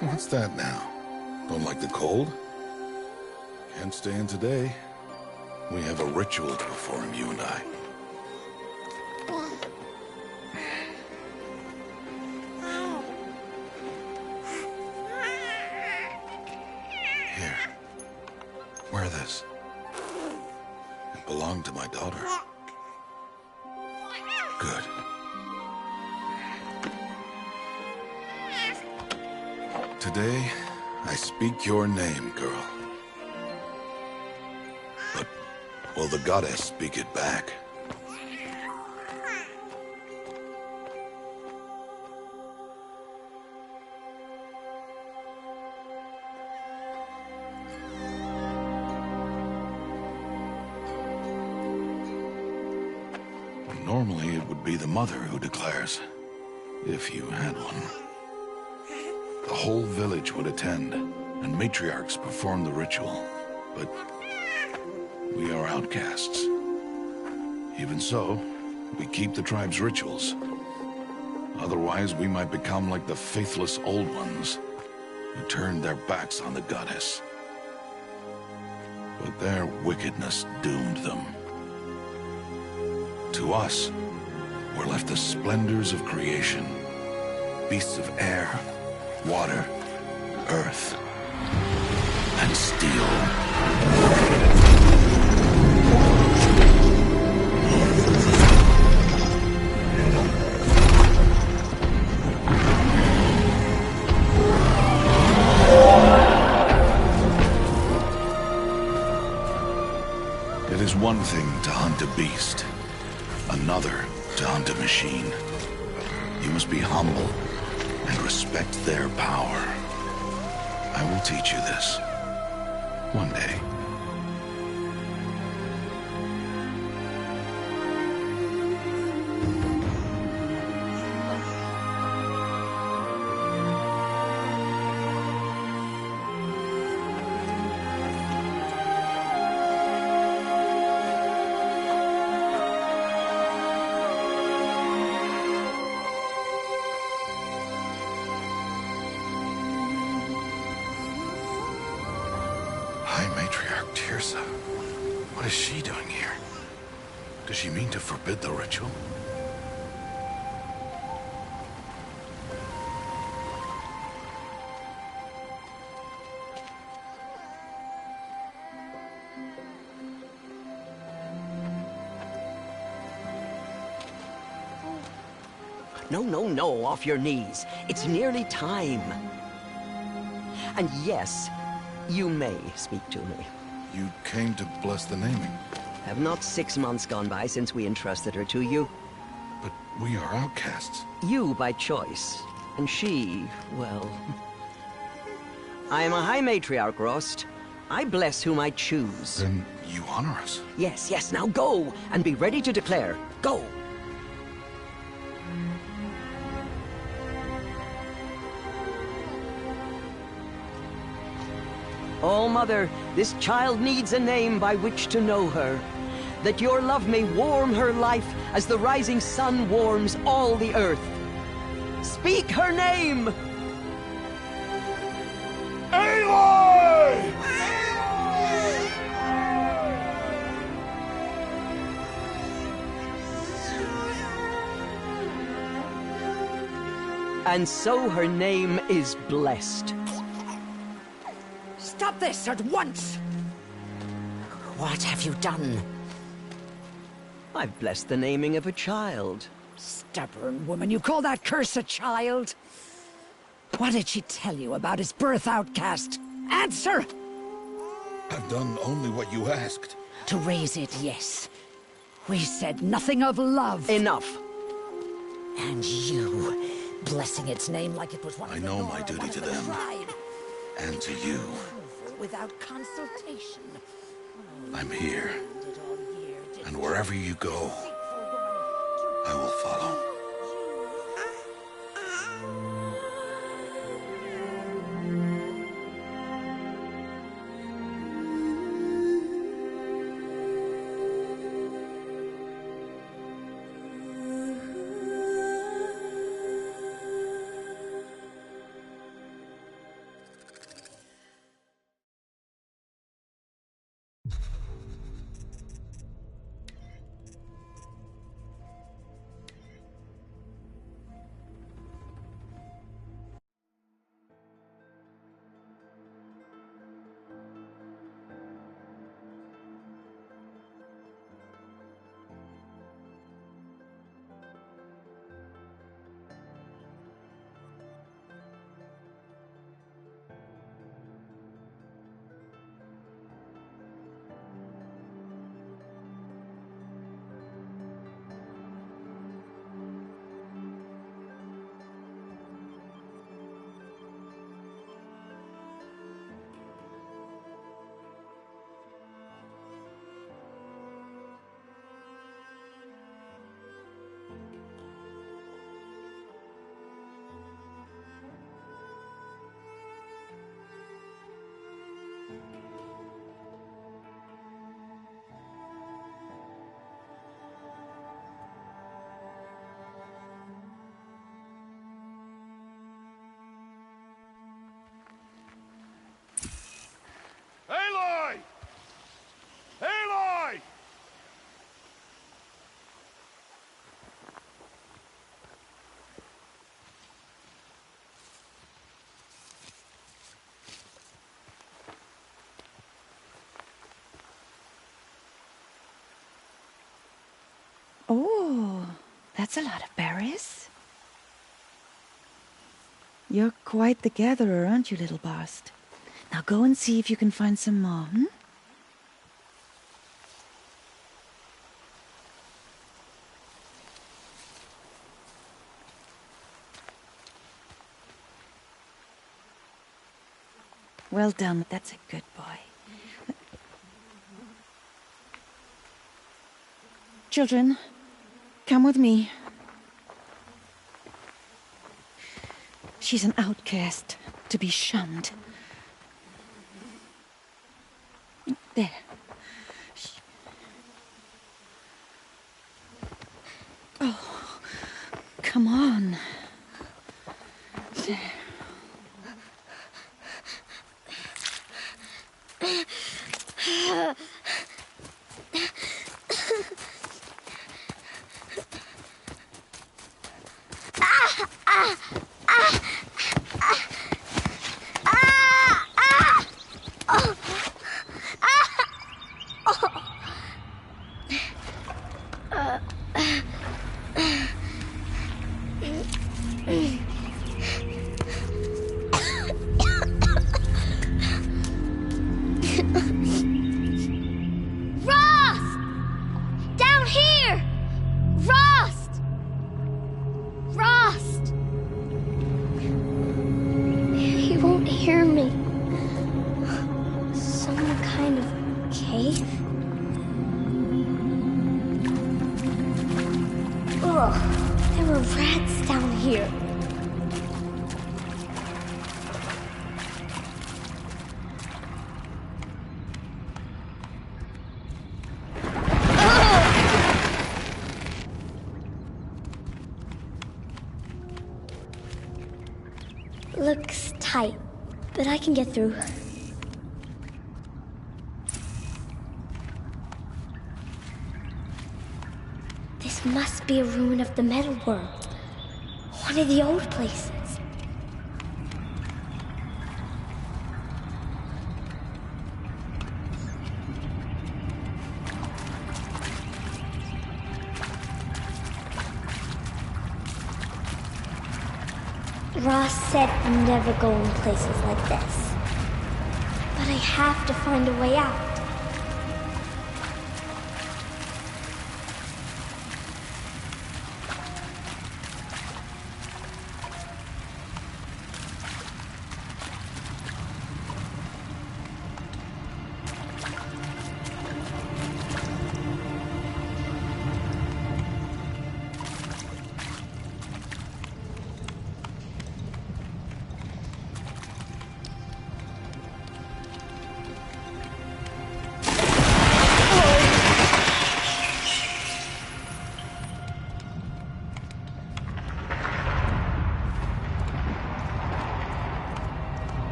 What's that now? Don't like the cold? Can't stay in today. We have a ritual to perform, you and I. Here. Wear this. It belonged to my daughter. Good. Today, I speak your name, girl. But will the goddess speak it back? Normally, it would be the mother who declares, if you had one. The whole village would attend, and matriarchs perform the ritual. But we are outcasts. Even so, we keep the tribe's rituals. Otherwise, we might become like the faithless old ones, who turned their backs on the goddess. But their wickedness doomed them. To us, were left the splendors of creation, beasts of air, water, earth, and steel. It is one thing to hunt a beast, another to hunt a machine. You must be humble and respect their power. I will teach you this. One day. High Matriarch Teersa. What is she doing here? Does she mean to forbid the ritual? No, off your knees. It's nearly time. And yes, you may speak to me. You came to bless the naming. Have not 6 months gone by since we entrusted her to you? But we are outcasts. You by choice, and she, well... I am a High Matriarch, Rost. I bless whom I choose. Then you honor us. Yes, now go, and be ready to declare. Go! Oh, Mother, this child needs a name by which to know her. That your love may warm her life as the rising sun warms all the earth. Speak her name! Aloy! And so her name is blessed. Stop this at once! What have you done? I've blessed the naming of a child. Stubborn woman, you call that curse a child? What did she tell you about his birth, outcast? Answer! I've done only what you asked. To raise it, yes. We said nothing of love. Enough. And you, blessing its name like it was one I of the know Nora, my duty one of to the them. tribe. And to you. Without consultation. I'm here. Did all year, did And wherever you go, I will follow. Oh, that's a lot of berries. You're quite the gatherer, aren't you, little Bast? Now go and see if you can find some more, hmm? Well done, that's a good boy. Children, come with me. She's an outcast, to be shunned. There. Oh, come on. There. Rost! Down here! Rost! Rost! He won't hear me. Some kind of cave? Ugh, there were rats down here. Looks tight, but I can get through. This must be a ruin of the Metal World. One of the old places. Ross said never go in places like this. But I have to find a way out.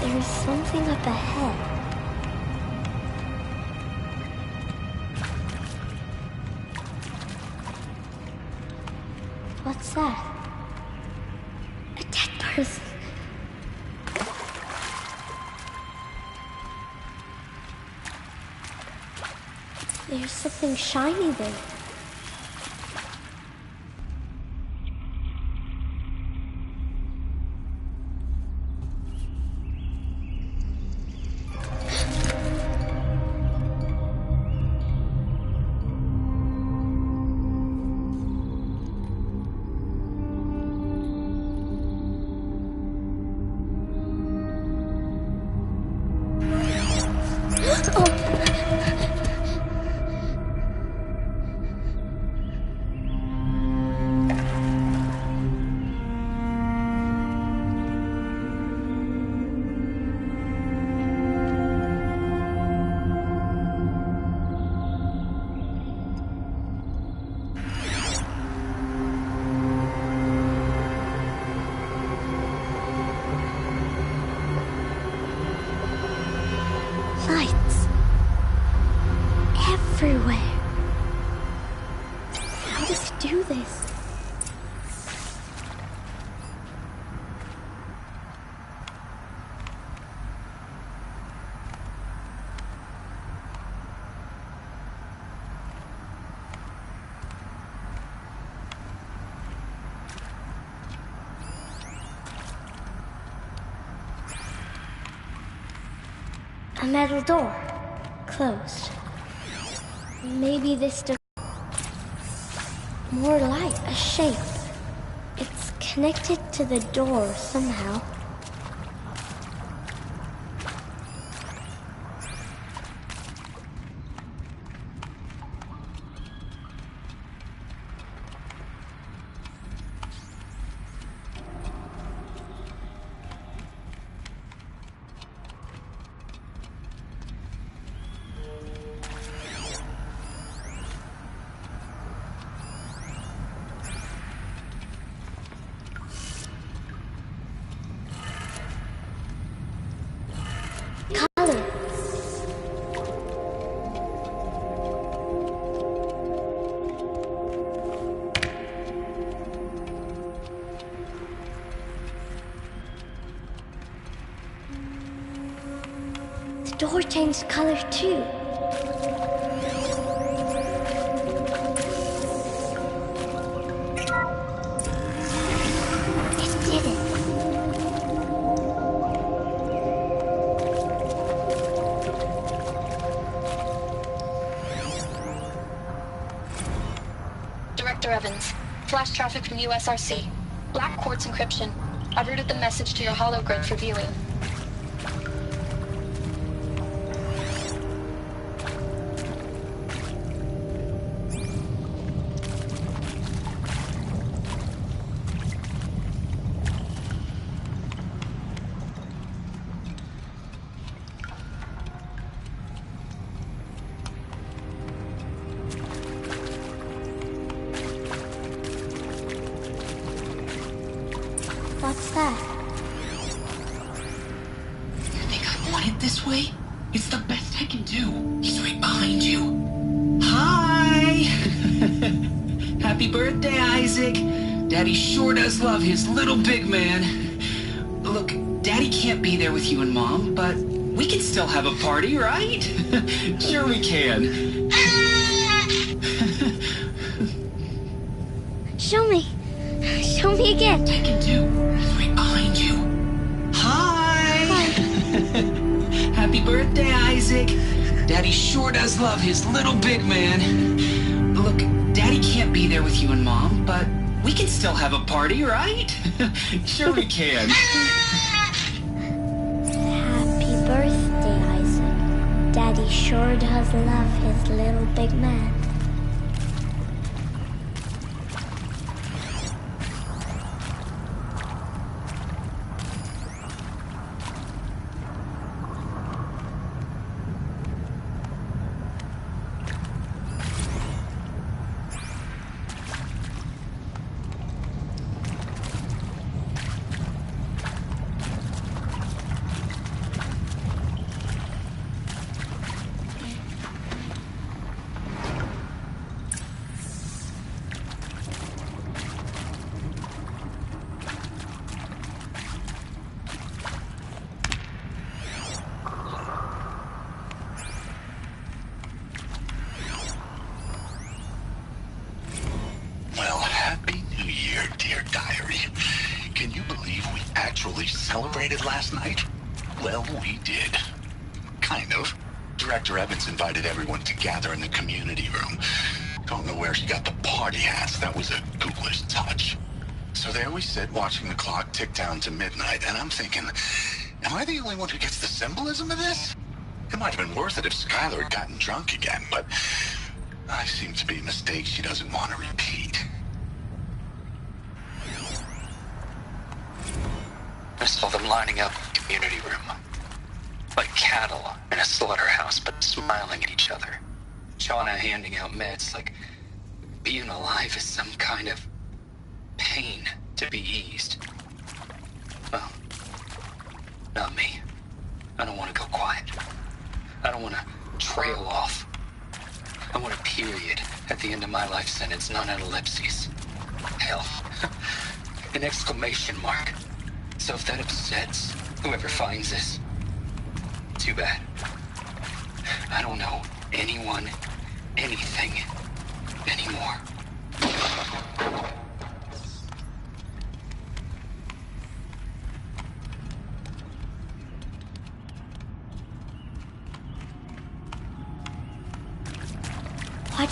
There's something up ahead. What's that? A dead person. There's something shiny there. Lights. Everywhere. How does he do this? A metal door. Closed. Maybe this more light, a shape. It's connected to the door somehow. The door changed color too. It did it. Director Evans, flash traffic from USRC. Black quartz encryption. I've routed the message to your hologrid for viewing. What's that? You think I want it this way? It's the best I can do. He's right behind you. Hi! Happy birthday, Isaac. Daddy sure does love his little big man. Look, Daddy can't be there with you and Mom, but we can still have a party, right? Sure we can. Show me. Show me again. I can do. He's right behind you. Hi! Happy birthday, Isaac. Daddy sure does love his little big man. Look, Daddy can't be there with you and Mom, but we can still have a party, right? Sure we can. Happy birthday, Isaac. Daddy sure does love his little big man. Celebrated last night? Well, we did. Kind of. Director Evans invited everyone to gather in the community room. Don't know where she got the party hats. That was a ghoulish touch. So there we sit, watching the clock tick down to midnight, and I'm thinking, am I the only one who gets the symbolism of this? It might have been worth it if Skylar had gotten drunk again, but I seem to be a mistake she doesn't want to repeat. I saw them lining up in the community room. Like cattle in a slaughterhouse, but smiling at each other. Shauna handing out meds like being alive is some kind of pain to be eased. Well, not me. I don't want to go quiet. I don't want to trail off. I want a period at the end of my life sentence, not an ellipses. Hell, an exclamation mark. So if that upsets whoever finds this, too bad. I don't know anyone, anything, anymore.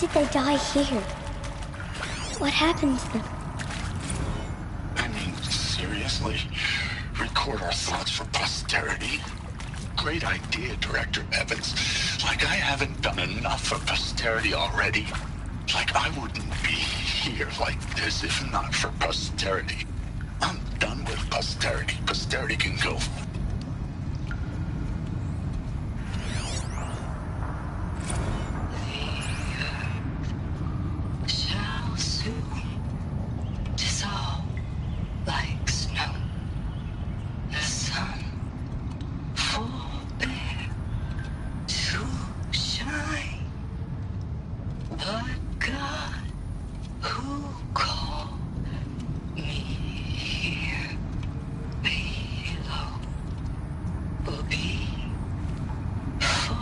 did they die here? What happened to them? I mean, seriously? Record our thoughts for posterity? Great idea, Director Evans. Like I haven't done enough for posterity already. Like I wouldn't be here like this if not for posterity. I'm done with posterity. Posterity can go. Shall soon dissolve like snow. The sun forbear to shine, but God who called me here below will be for.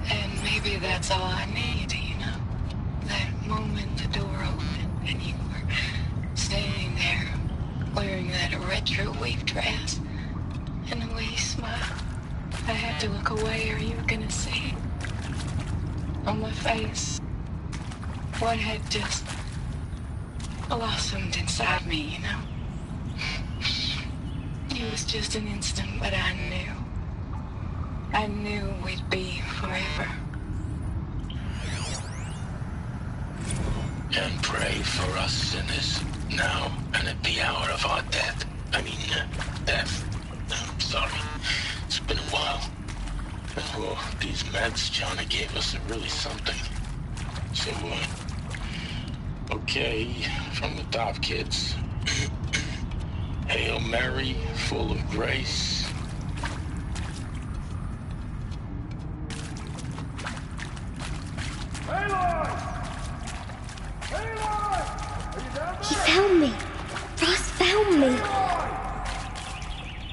And maybe that's all I need, you know? That moment the door opened and you were standing there wearing that retro wave dress and the way you smiled. I had to look away or you were gonna see on my face what had just blossomed inside me, you know? It was just an instant, but I knew we'd be forever. And pray for us sinners, now and at the hour of our death. Death. I'm sorry. It's been a while. Oh, these meds Johnny gave us are really something. So, okay, from the top, kids. Hail Mary, full of grace. He found me. Ross found me.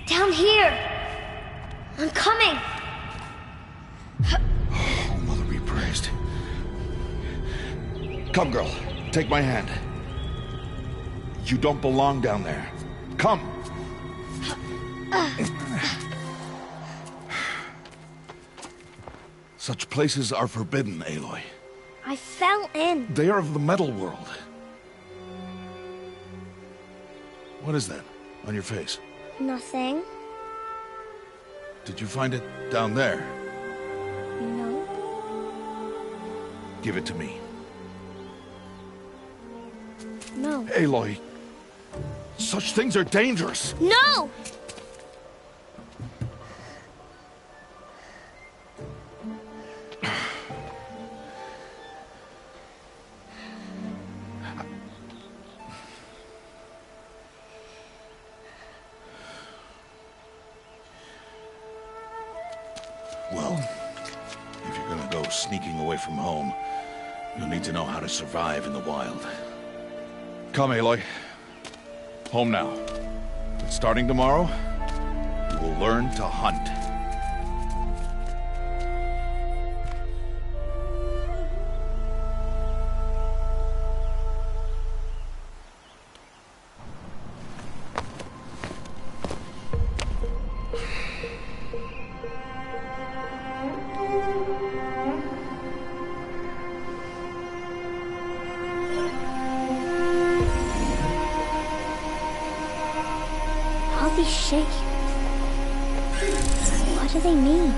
Down here. I'm coming. Oh, Mother be praised. Come, girl. Take my hand. You don't belong down there. Come. Such places are forbidden, Aloy. I fell in. They are of the metal world. What is that on your face? Nothing. Did you find it down there? No. Give it to me. No. Aloy, such things are dangerous. No! Well, if you're gonna go sneaking away from home, you'll need to know how to survive in the wild. Come, Aloy. Home now. But starting tomorrow, you will learn to hunt. All these shapes. What do they mean?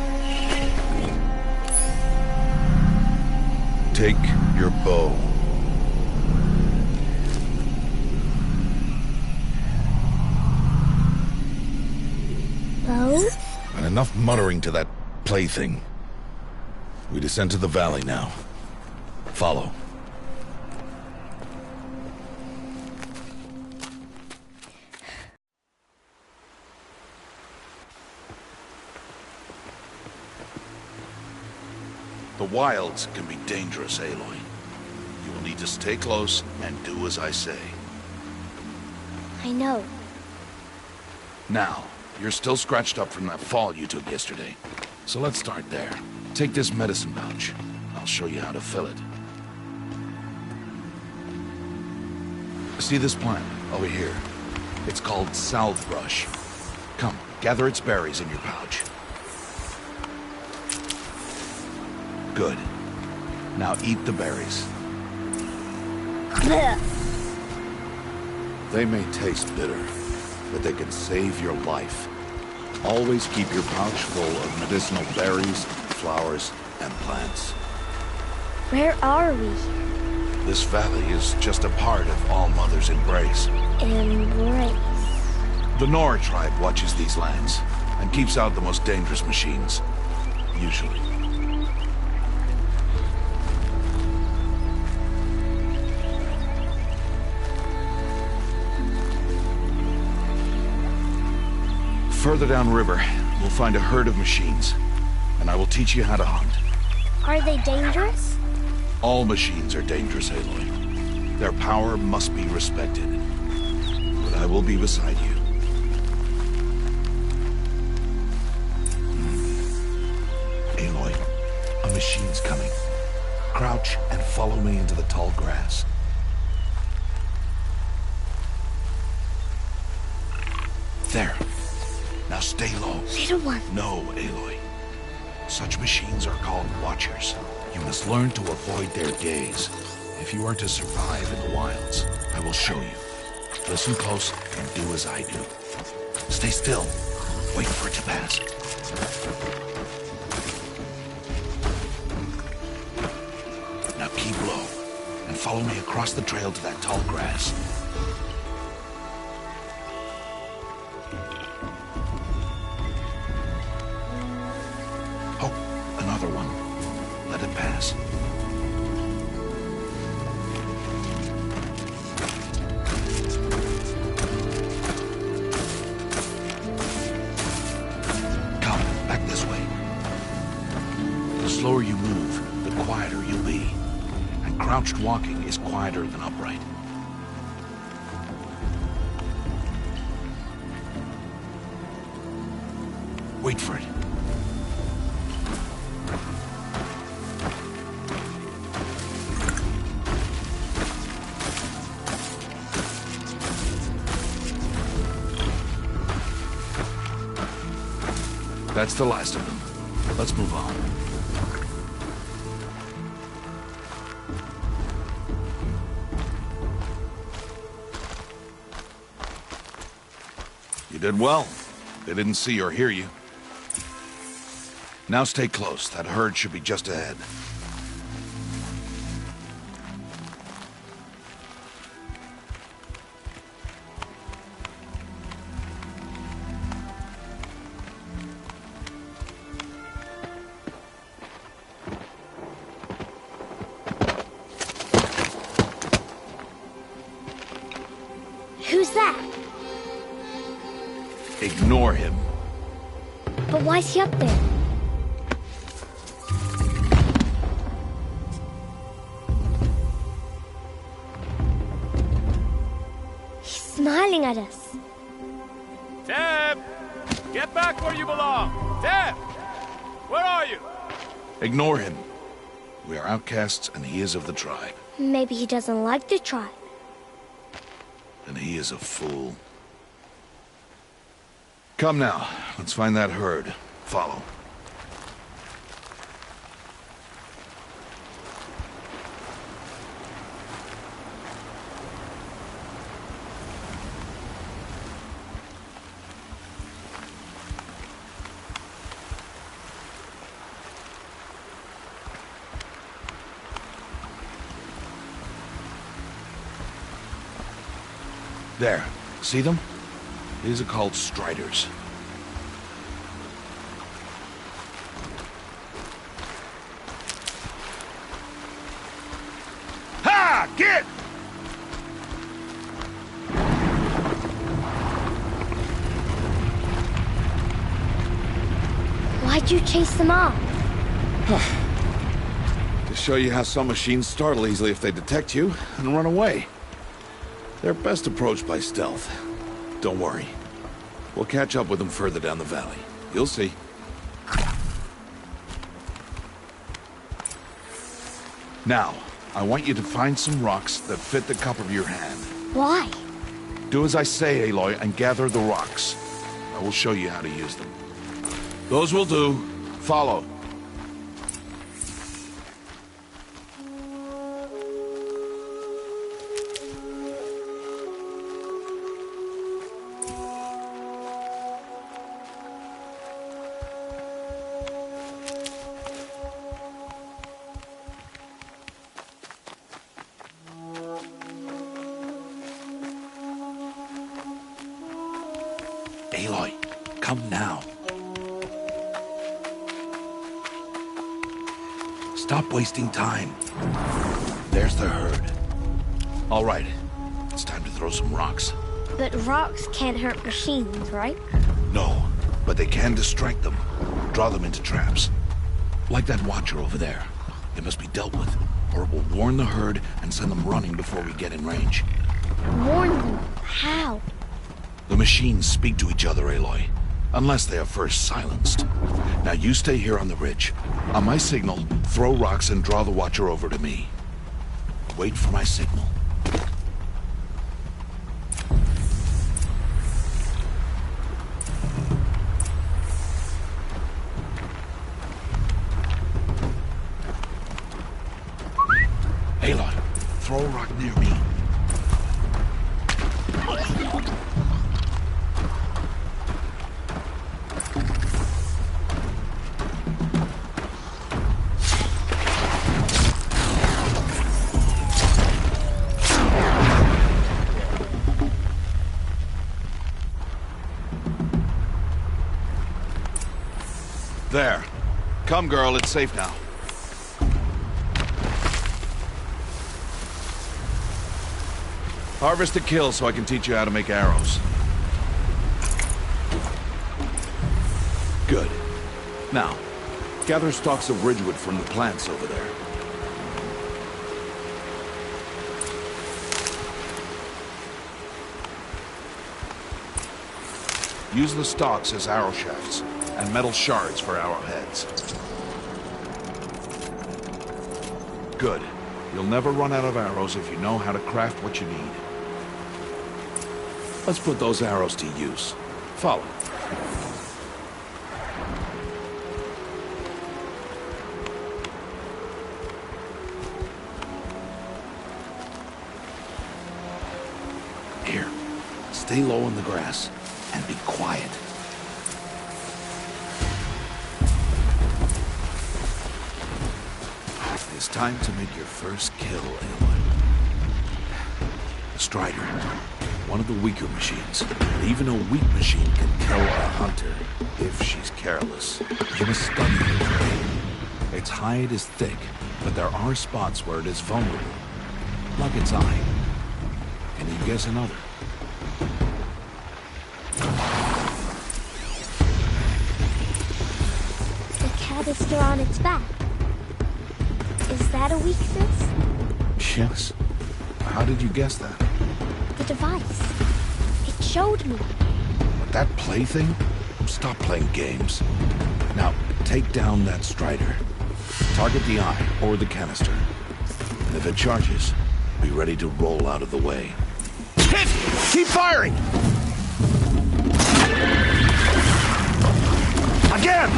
Take your bow. Bow? And enough muttering to that plaything. We descend to the valley now. Follow. The wilds can be dangerous, Aloy. You will need to stay close and do as I say. I know. Now, you're still scratched up from that fall you took yesterday. So let's start there. Take this medicine pouch. I'll show you how to fill it. See this plant over here? It's called salve brush. Come, Gather its berries in your pouch. Good. Now eat the berries. They may taste bitter, but they can save your life. Always keep your pouch full of medicinal berries, flowers, and plants. Where are we? This valley is just a part of All Mother's embrace. Embrace. The Nora tribe watches these lands and keeps out the most dangerous machines. Usually. Further downriver, we'll find a herd of machines, and I will teach you how to hunt. Are they dangerous? All machines are dangerous, Aloy. Their power must be respected. But I will be beside you. Aloy, a machine's coming. Crouch and follow me into the tall grass. There. Now stay low. Little one. No, Aloy. Such machines are called Watchers. You must learn to avoid their gaze. If you are to survive in the wilds, I will show you. Listen close and do as I do. Stay still. Wait for it to pass. Now keep low and follow me across the trail to that tall grass. Another one. Let it pass. Come, back this way. The slower you move, the quieter you'll be. And crouched walking is quieter than upright. Wait for it. That's the last of them. Let's move on. You did well. They didn't see or hear you. Now stay close. That herd should be just ahead. Who's that? Ignore him. But why's he up there? He's smiling at us. Teb! Get back where you belong! Teb! Where are you? Ignore him. We are outcasts and he is of the tribe. Maybe he doesn't like the tribe. And he is a fool. Come now, let's find that herd. Follow. There. See them? These are called Striders. Ha! Get! Why'd you chase them off? To show you how some machines startle easily if they detect you and run away. They're best approached by stealth. Don't worry. We'll catch up with them further down the valley. You'll see. Now, I want you to find some rocks that fit the cup of your hand. Why? Do as I say, Aloy, and gather the rocks. I will show you how to use them. Those will do. Follow. Aloy, come now. Stop wasting time. There's the herd. All right, it's time to throw some rocks. But rocks can't hurt machines, right? No, but they can distract them. Draw them into traps. Like that watcher over there. It must be dealt with, or it will warn the herd and send them running before we get in range. Warn them? How? The machines speak to each other, Aloy. Unless they are first silenced. Now you stay here on the ridge. On my signal, throw rocks and draw the watcher over to me. Wait for my signal. Aloy, throw a rock near me. There. Come, girl, it's safe now. Harvest a kill so I can teach you how to make arrows. Good. Now, gather stalks of ridgewood from the plants over there. Use the stalks as arrow shafts, and metal shards for arrowheads. Good. You'll never run out of arrows if you know how to craft what you need. Let's put those arrows to use. Follow. Here, stay low in the grass and be quiet. It's time to make your first kill, Aloy. The Strider. One of the weaker machines. But even a weak machine can kill a hunter if she's careless. You must study it. Its hide is thick, but there are spots where it is vulnerable. Like its eye. Can you guess another? The canister on its back. Is that a weakness? Yes. How did you guess that? The device. It showed me. But that plaything? Stop playing games. Now, take down that Strider. Target the eye or the canister. And if it charges, be ready to roll out of the way. Hit! Keep firing! Again!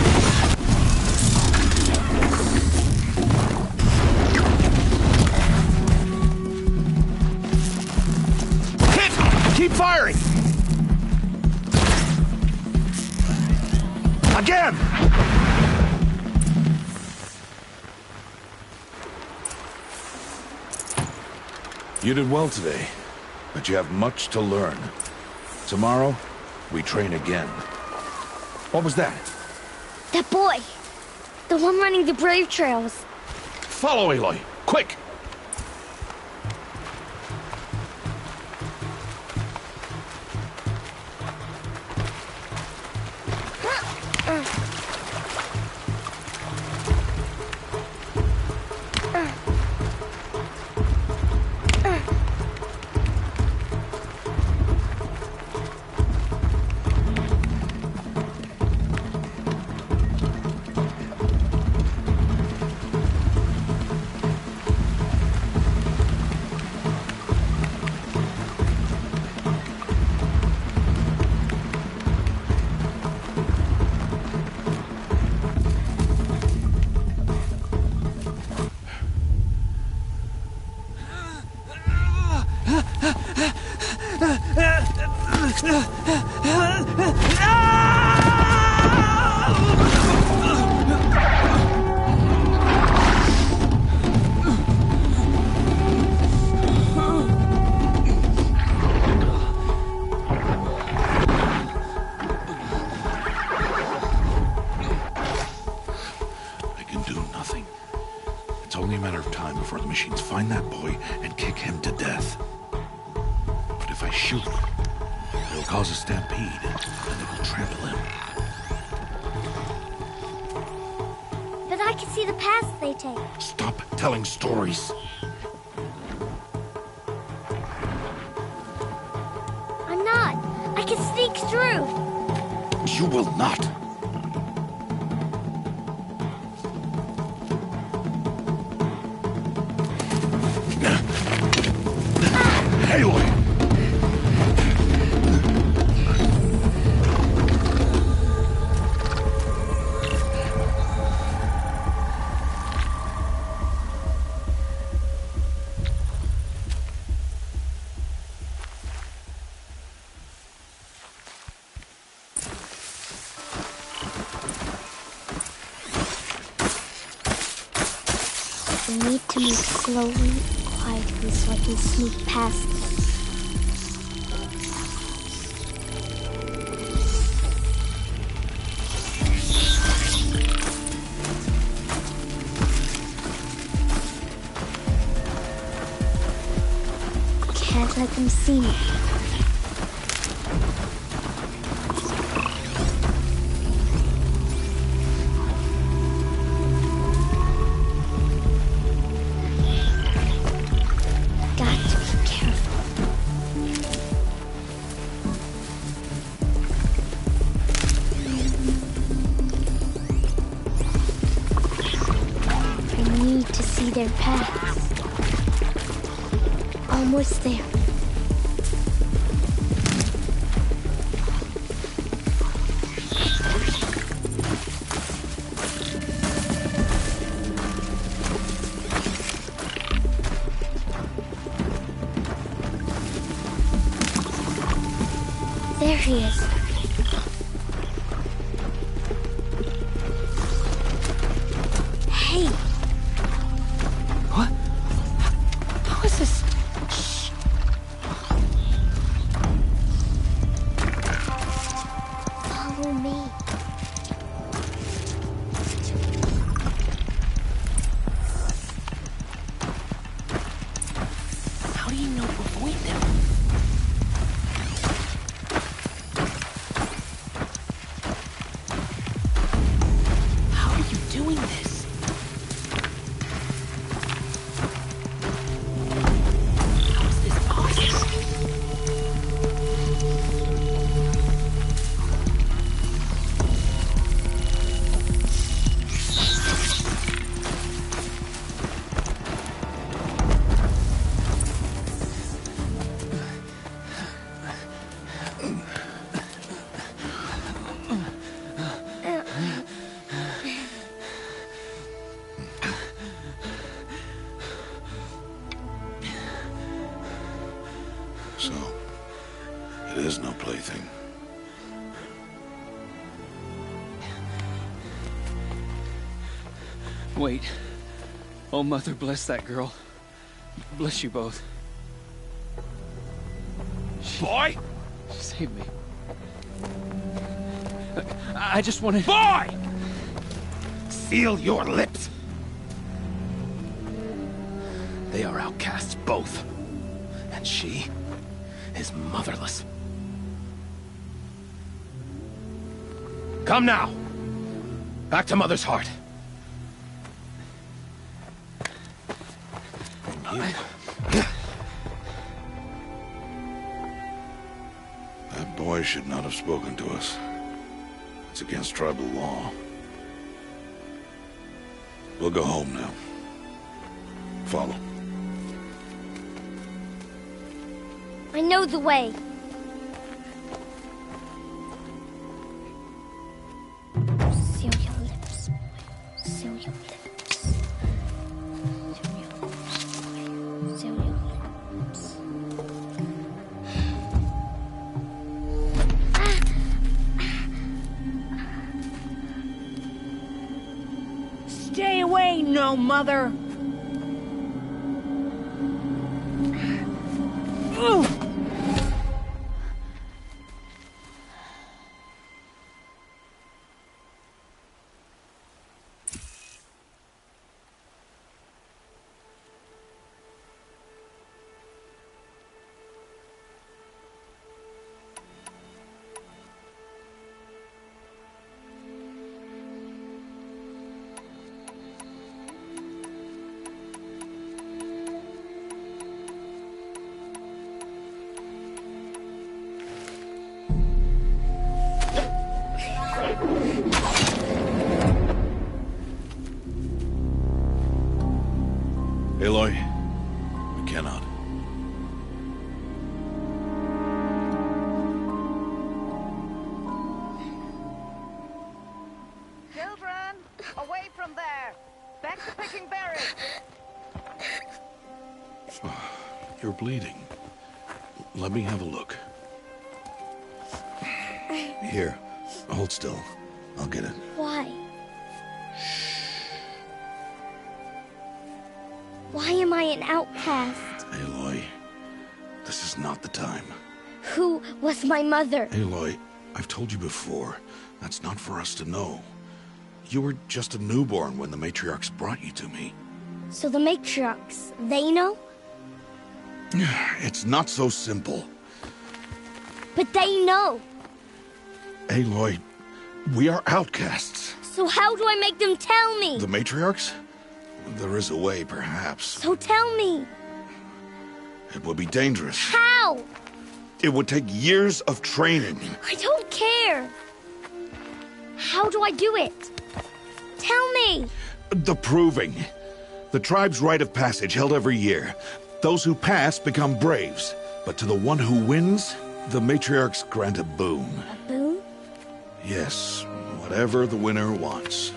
Keep firing! Again! You did well today, but you have much to learn. Tomorrow, we train again. What was that? That boy! The one running the brave trails. Follow, Aloy! Quick! only a matter of time before the machines find that boy and kick him to death. But if I shoot, it'll cause a stampede, and they will trample him. But I can see the paths they take. Stop telling stories. I'm not. I can sneak through. You will not. Aloy! I need to move slowly and quietly so I can sneak past them. Can't let them see me. Their paths. Almost there. There he is. Hey! So, it is no plaything. Wait. Oh, Mother, bless that girl. Bless you both. Boy! She saved me. I just wanted... Boy! Seal your lips! They are outcasts, both. And she is motherless. Come now. Back to Mother's heart. That boy should not have spoken to us. It's against tribal law. We'll go home now. Follow. I know the way. Seal your lips. Seal your lips. Seal your lips. Stay away, no mother! Aloy, we cannot. Children, away from there! Back to picking berries! You're bleeding. Let me have a look. Here, hold still. I'll get it. Why? Why am I an outcast? Aloy, this is not the time. Who was my mother? Aloy, I've told you before, that's not for us to know. You were just a newborn when the matriarchs brought you to me. So the matriarchs, they know? It's not so simple. But they know. Aloy, we are outcasts. So how do I make them tell me? The matriarchs? There is a way, perhaps. So tell me. It would be dangerous. How? It would take years of training. I don't care. How do I do it? Tell me. The proving. The tribe's rite of passage held every year. Those who pass become braves. But to the one who wins, the matriarchs grant a boon. A boon? Yes, whatever the winner wants.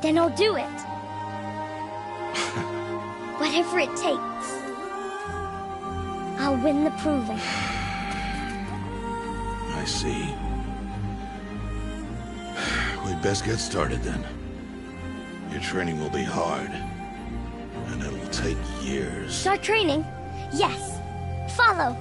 Then I'll do it. Whatever it takes. I'll win the proving. I see. We'd best get started then. Your training will be hard. And it'll take years. Start training? Yes. Follow.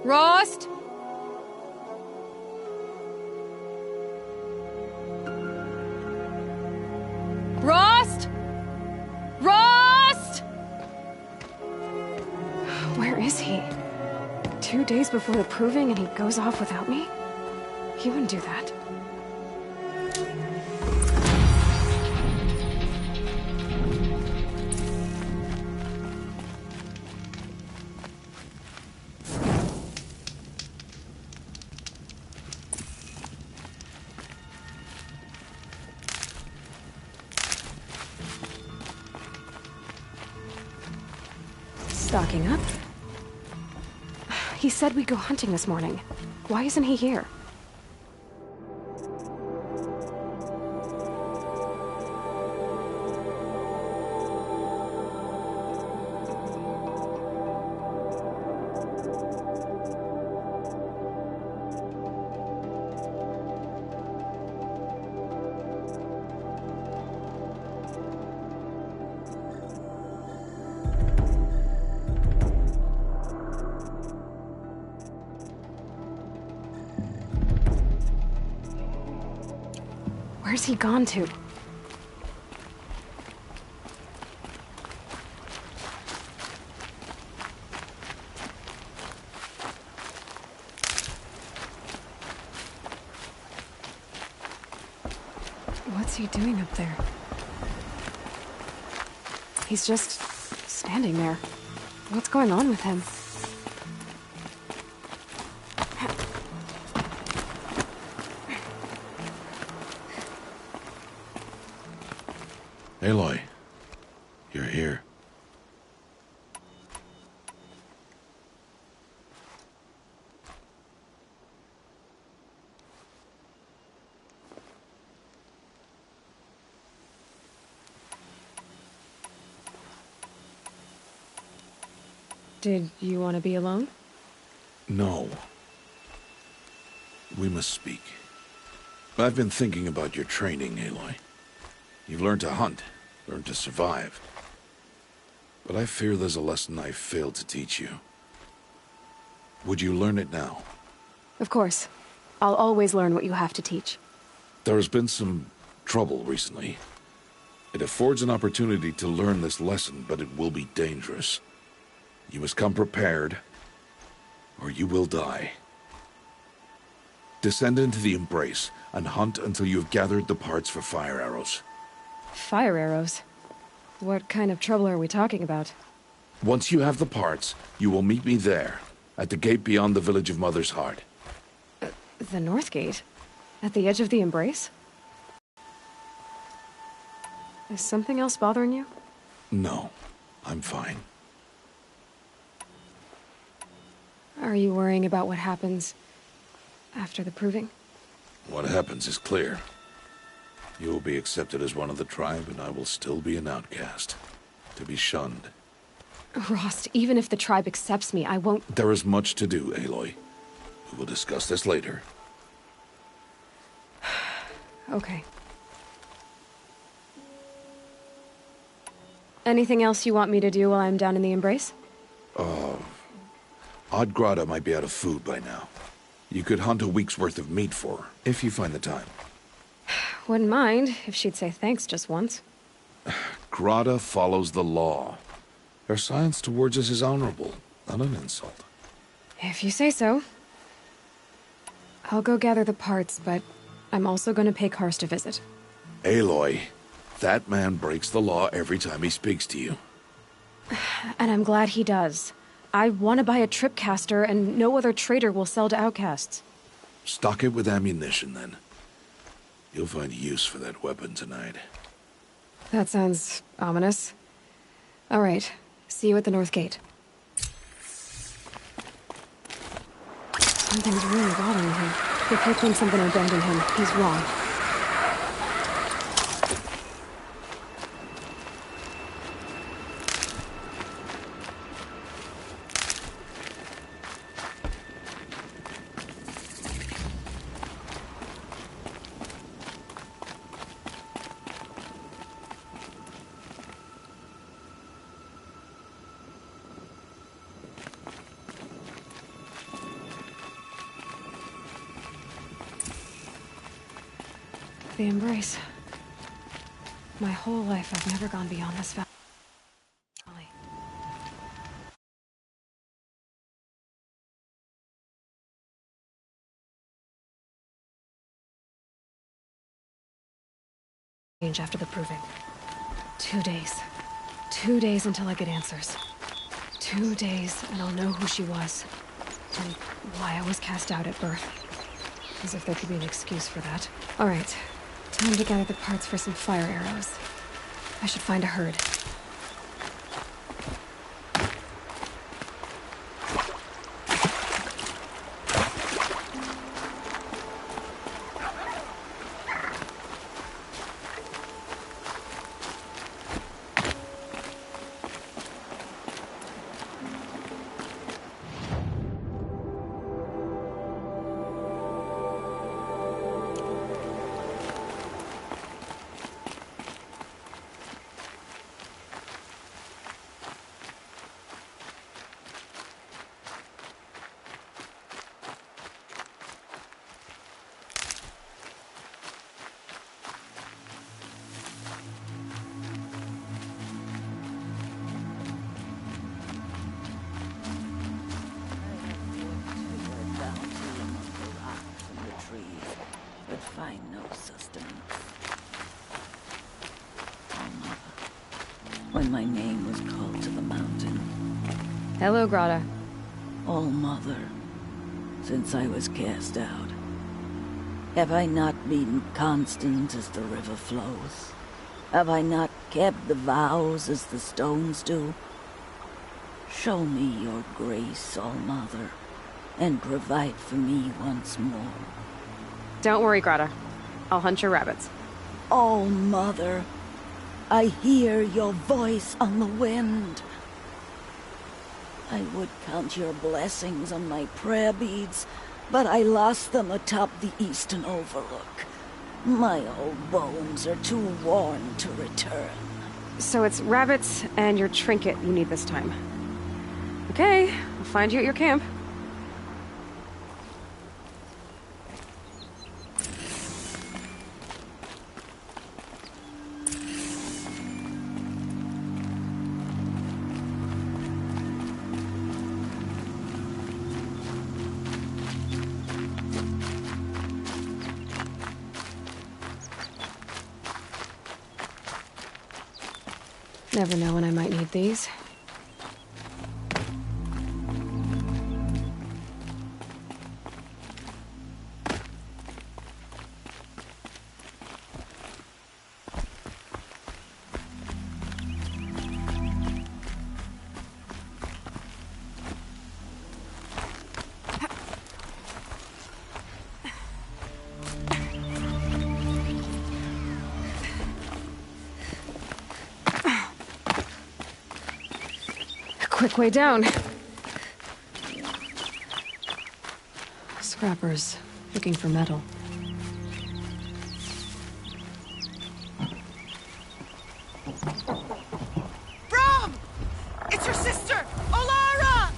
Rost? Rost? Rost? Where is he? 2 days before the proving and he goes off without me? He wouldn't do that. stocking up. He said we'd go hunting this morning. Why isn't he here? Where's he gone to? What's he doing up there? He's just standing there. What's going on with him? Aloy, you're here. Did you want to be alone? No. We must speak. I've been thinking about your training, Aloy. You've learned to hunt, learned to survive. But I fear there's a lesson I failed to teach you. Would you learn it now? Of course. I'll always learn what you have to teach. There has been some trouble recently. It affords an opportunity to learn this lesson, but it will be dangerous. You must come prepared, or you will die. Descend into the Embrace, and hunt until you have gathered the parts for fire arrows. Fire arrows? What kind of trouble are we talking about? Once you have the parts, you will meet me there, at the gate beyond the village of Mother's Heart. The North Gate? At the edge of the Embrace? Is something else bothering you? No, I'm fine. Are you worrying about what happens after the proving? What happens is clear. You will be accepted as one of the tribe, and I will still be an outcast, to be shunned. Rost, even if the tribe accepts me, I won't— There is much to do, Aloy. We will discuss this later. Okay. Anything else you want me to do while I'm down in the Embrace? Odgrada might be out of food by now. You could hunt a week's worth of meat for her, if you find the time. Wouldn't mind if she'd say thanks just once. Grada follows the law. Her silence towards us is honorable, not an insult. If you say so. I'll go gather the parts, but I'm also going to pay Karst a visit. Aloy, that man breaks the law every time he speaks to you. And I'm glad he does. I want to buy a tripcaster, and no other trader will sell to outcasts. Stock it with ammunition, then. You'll find use for that weapon tonight. That sounds ominous. All right. See you at the North Gate. Something's really bothering him. If he thinks I'm gonna abandon him, he's wrong. The Embrace. My whole life, I've never gone beyond this valley. After the proving. 2 days. 2 days until I get answers. 2 days, and I'll know who she was. And why I was cast out at birth. As if there could be an excuse for that. All right. Time to gather the parts for some fire arrows. I should find a herd. when my name was called to the mountain. Hello, Grata. All Mother, since I was cast out, have I not been constant as the river flows? Have I not kept the vows as the stones do? Show me your grace, All Mother, and provide for me once more. Don't worry, Grata. I'll hunt your rabbits. All Mother, I hear your voice on the wind. I would count your blessings on my prayer beads, but I lost them atop the eastern overlook. My old bones are too worn to return. So it's rabbits and your trinket you need this time. Okay, I'll find you at your camp. Never know when I might need these. Quick way down. Scrappers, looking for metal. Brom! It's your sister, Olara!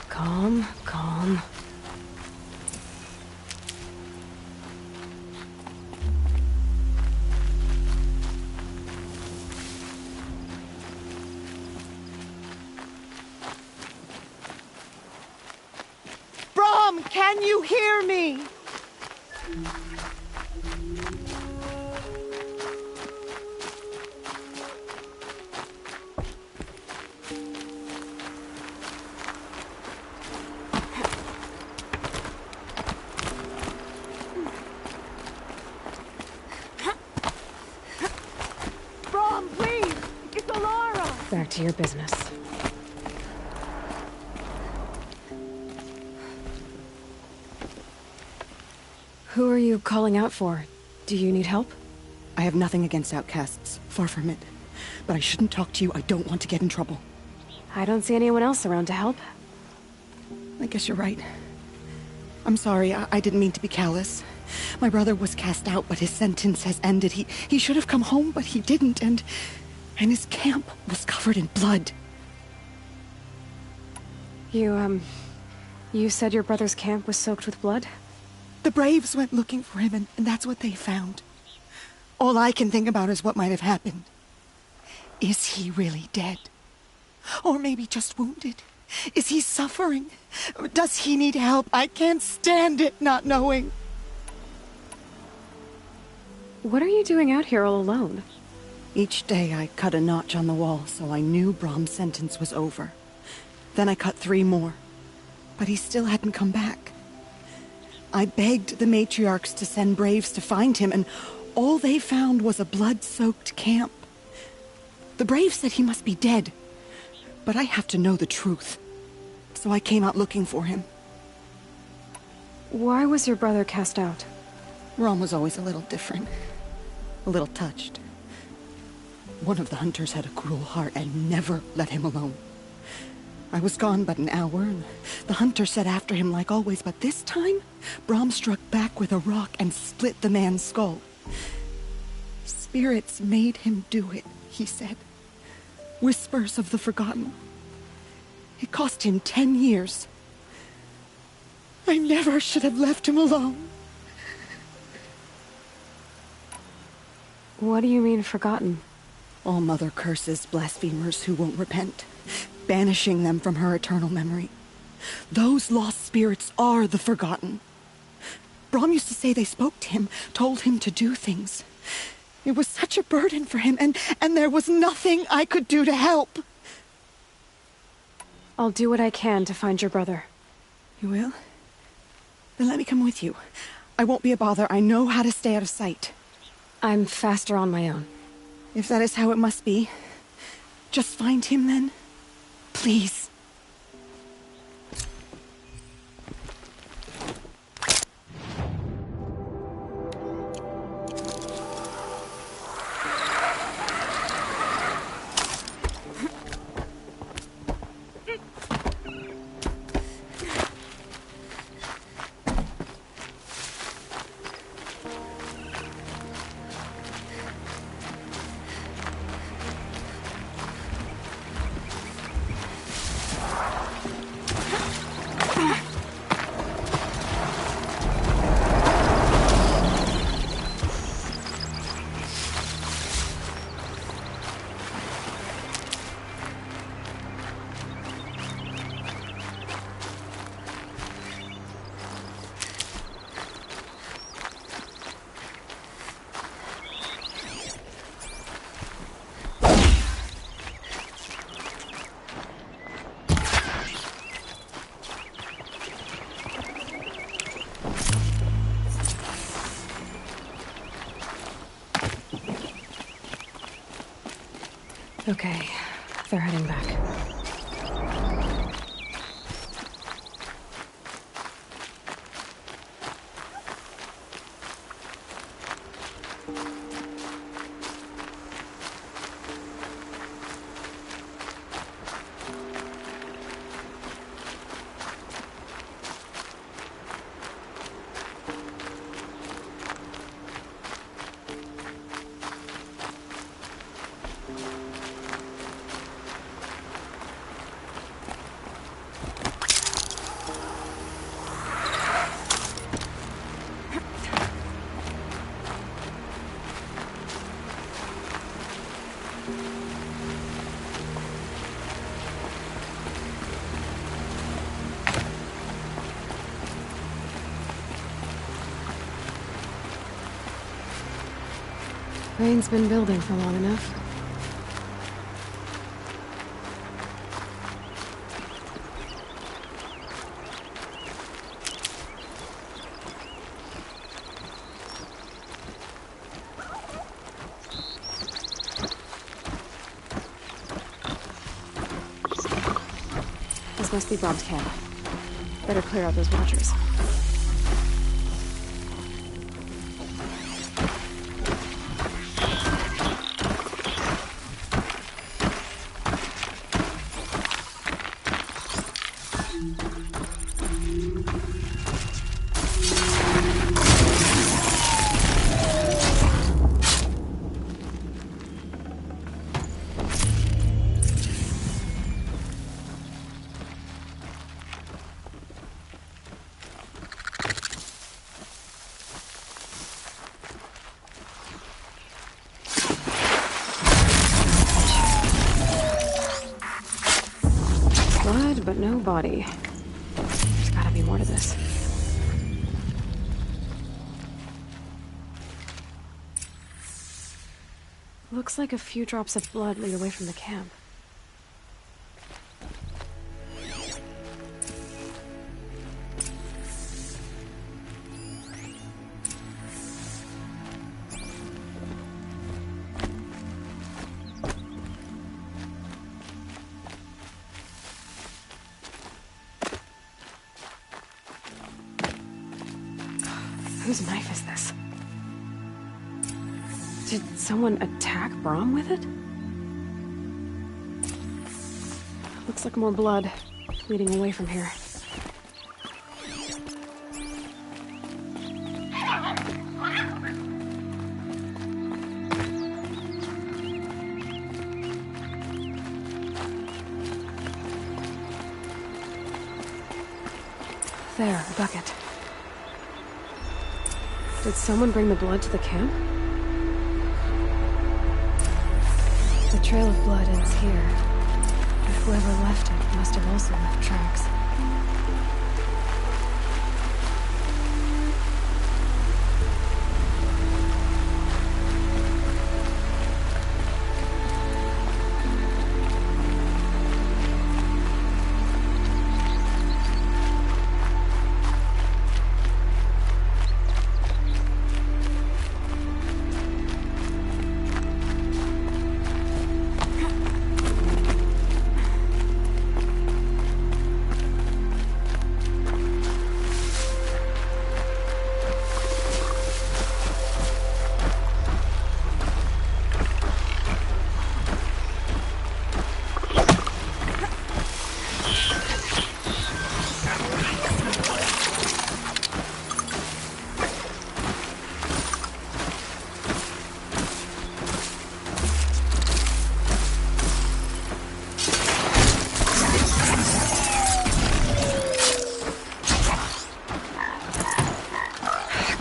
Calm. Brom, can you hear me? Brom, please! It's Olara! Back to your business. Who are you calling out for? Do you need help? I have nothing against outcasts. Far from it. But I shouldn't talk to you. I don't want to get in trouble. I don't see anyone else around to help. I guess you're right. I'm sorry. I didn't mean to be callous. My brother was cast out, but his sentence has ended. He should have come home, but he didn't, and his camp was covered in blood. You said your brother's camp was soaked with blood? The Braves went looking for him, and that's what they found. All I can think about is what might have happened. Is he really dead? Or maybe just wounded? Is he suffering? Does he need help? I can't stand it not knowing. What are you doing out here all alone? Each day I cut a notch on the wall so I knew Brom's sentence was over. Then I cut 3 more. But he still hadn't come back. I begged the matriarchs to send Braves to find him, and all they found was a blood-soaked camp. The Braves said he must be dead, but I have to know the truth. So I came out looking for him. Why was your brother cast out? Rom was always a little different. A little touched. One of the hunters had a cruel heart and never let him alone. I was gone but an hour, and the hunter set after him like always, but this time, Brom struck back with a rock and split the man's skull. Spirits made him do it, he said. Whispers of the forgotten. It cost him 10 years, I never should have left him alone. What do you mean, forgotten? All Mother curses blasphemers who won't repent, banishing them from her eternal memory. Those lost spirits are the forgotten. Brom used to say they spoke to him, told him to do things. It was such a burden for him, and there was nothing I could do to help. I'll do what I can to find your brother. You will? Then let me come with you. I won't be a bother. I know how to stay out of sight. I'm faster on my own. If that is how it must be, just find him then. Please. Okay, they're heading back. Rain's been building for long enough. This must be Brom's camp. Better clear out those watchers. Blood, but no body. There's gotta be more to this. Looks like a few drops of blood lead away from the camp. Whose knife is this? Did someone attack Brom with it? Looks like more blood leading away from here. There, a bucket. Did someone bring the blood to the camp? The trail of blood ends here, but whoever left it must have also left tracks.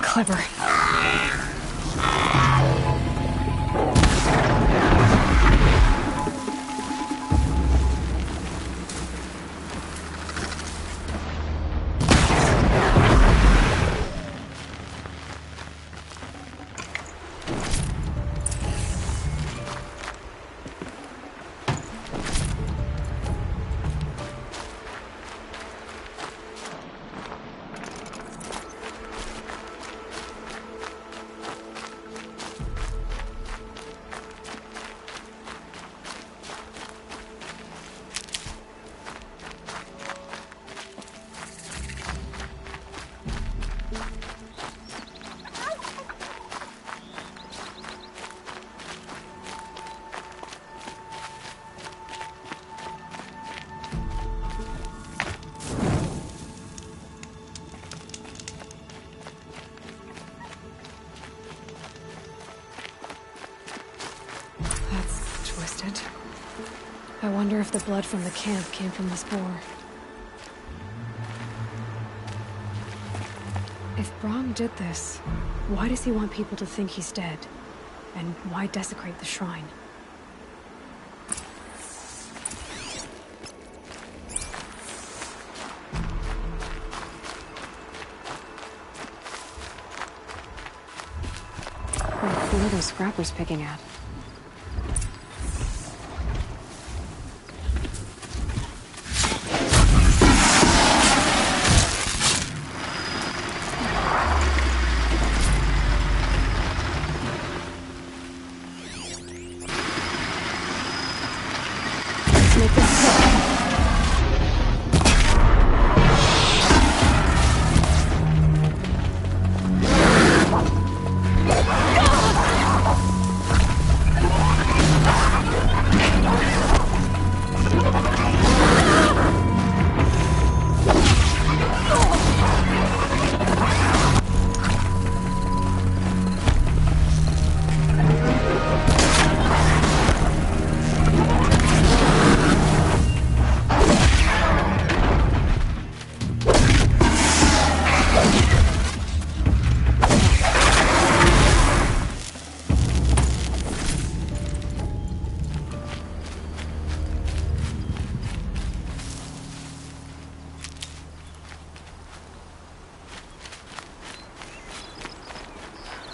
Clever. I wonder if the blood from the camp came from this boar. If Braum did this, why does he want people to think he's dead? And why desecrate the shrine? Who are those scrappers picking at?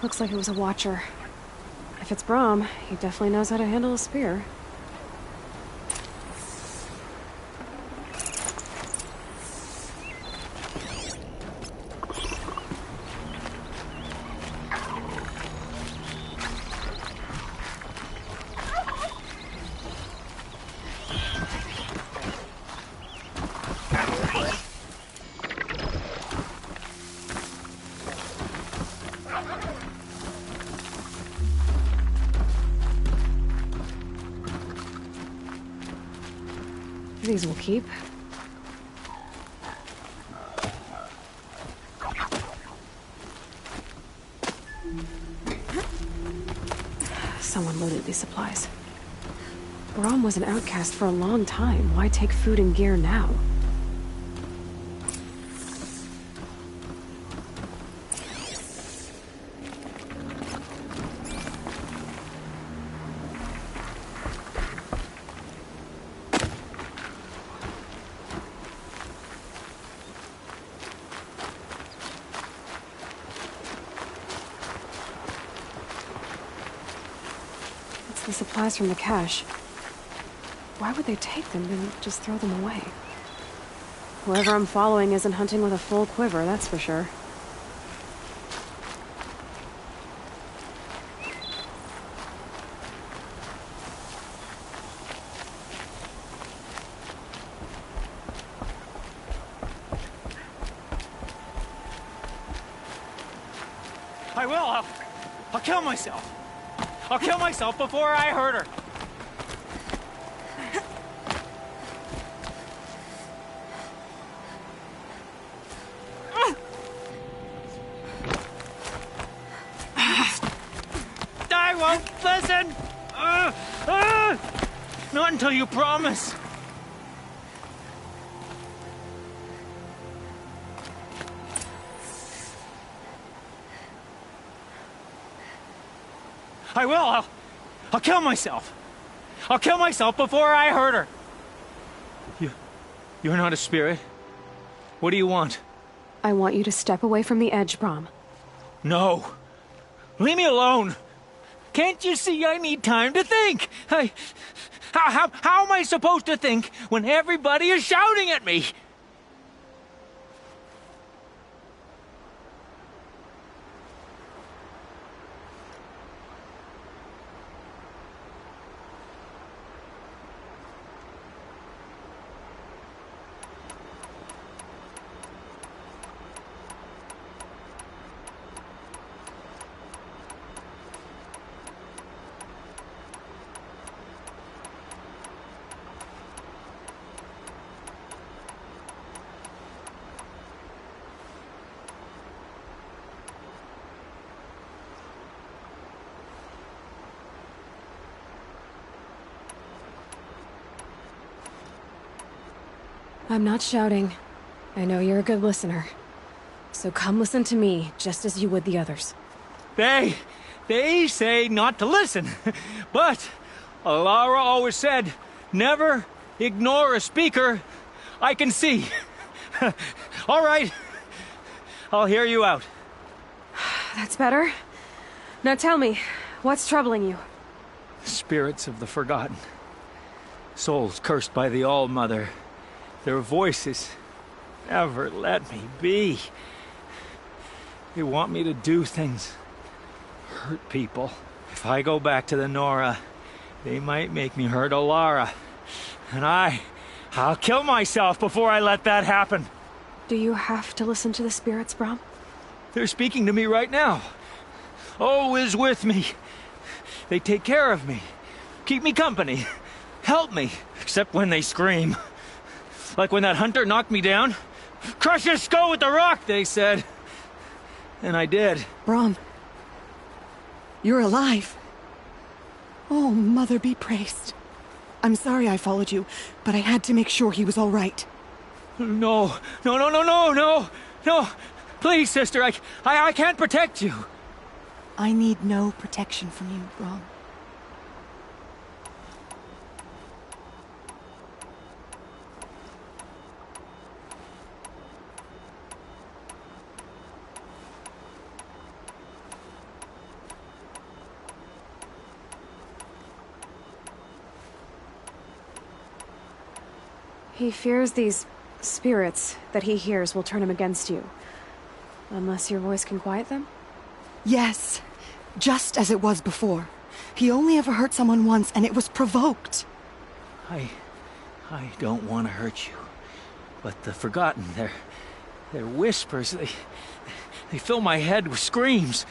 Looks like it was a watcher. If it's Braum, he definitely knows how to handle a spear. These will keep. Someone loaded these supplies. Braum was an outcast for a long time. Why take food and gear now? the supplies from the cache. Why would they take them and just throw them away? Whoever I'm following isn't hunting with a full quiver, that's for sure. I will. I'll kill myself. I'll kill myself before I hurt her. I won't listen. Not until you promise. I will. I'll kill myself. I'll kill myself before I hurt her. You're not a spirit. What do you want? I want you to step away from the edge, Brom. No. Leave me alone. Can't you see I need time to think? How am I supposed to think when everybody is shouting at me? I'm not shouting. I know you're a good listener. So come listen to me, just as you would the others. They say not to listen. But Alara always said, never ignore a speaker I can see. All right. I'll hear you out. That's better. Now tell me, what's troubling you? Spirits of the forgotten. Souls cursed by the All-Mother. Their voices never let me be. They want me to do things, hurt people. If I go back to the Nora, they might make me hurt Alara. And I'll kill myself before I let that happen. Do you have to listen to the spirits, Brom? They're speaking to me right now. O is with me. They take care of me, keep me company, help me, except when they scream. Like when that hunter knocked me down. Crush his skull with the rock, they said. And I did. Brom, you're alive. Oh, Mother be praised. I'm sorry I followed you, but I had to make sure he was all right. No. Please, sister, I can't protect you. I need no protection from you, Brom. He fears these spirits that he hears will turn him against you. Unless your voice can quiet them? Yes, just as it was before. He only ever hurt someone once, and it was provoked. I don't want to hurt you. But the Forgotten, their whispers, they fill my head with screams.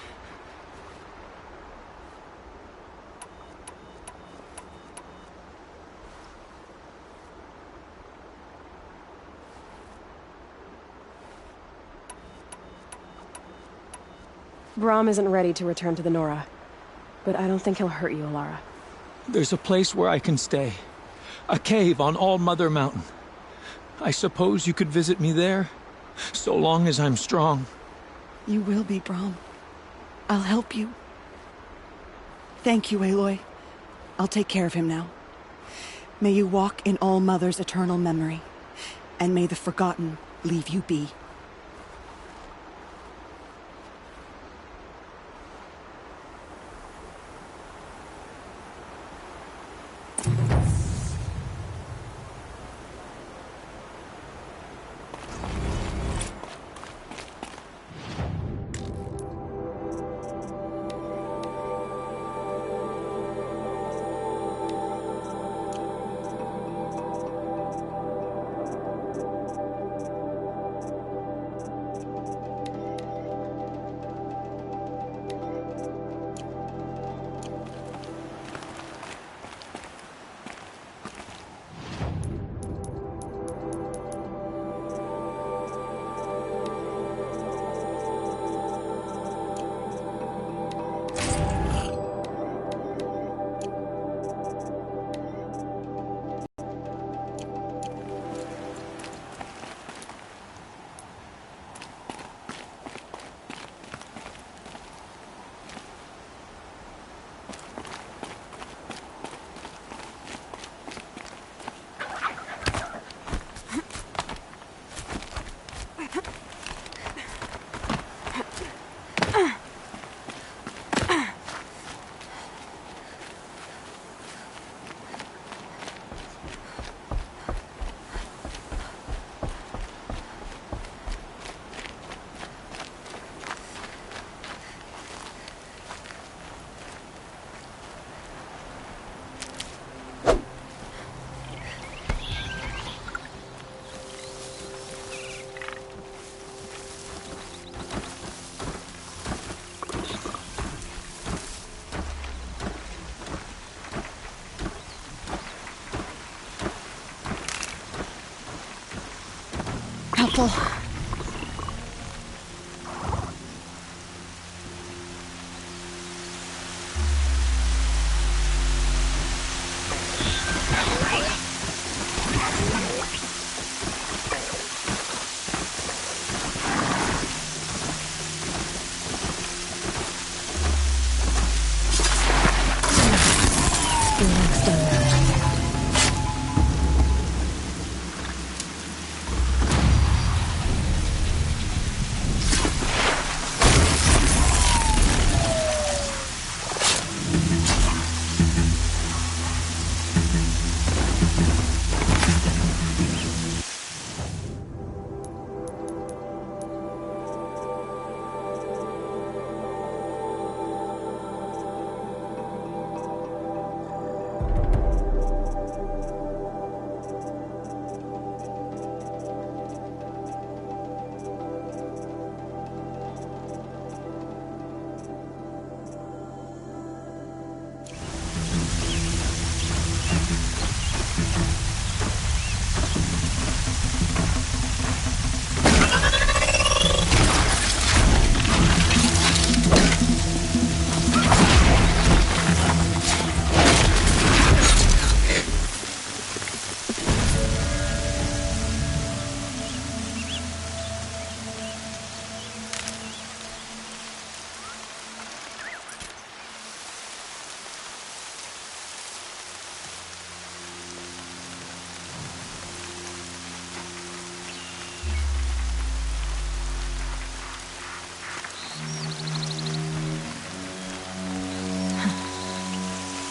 Brom isn't ready to return to the Nora, but I don't think he'll hurt you, Alara. There's a place where I can stay. A cave on All-Mother Mountain. I suppose you could visit me there, so long as I'm strong. You will be, Brom. I'll help you. Thank you, Aloy. I'll take care of him now. May you walk in All-Mother's eternal memory, and may the Forgotten leave you be. helpful.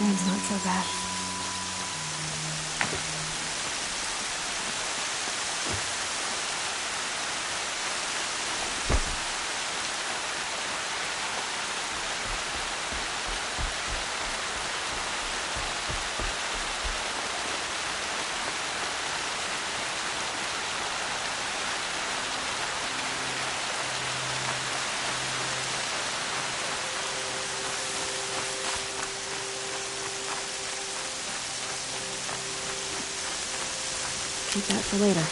Rain's not so bad. Keep that for later.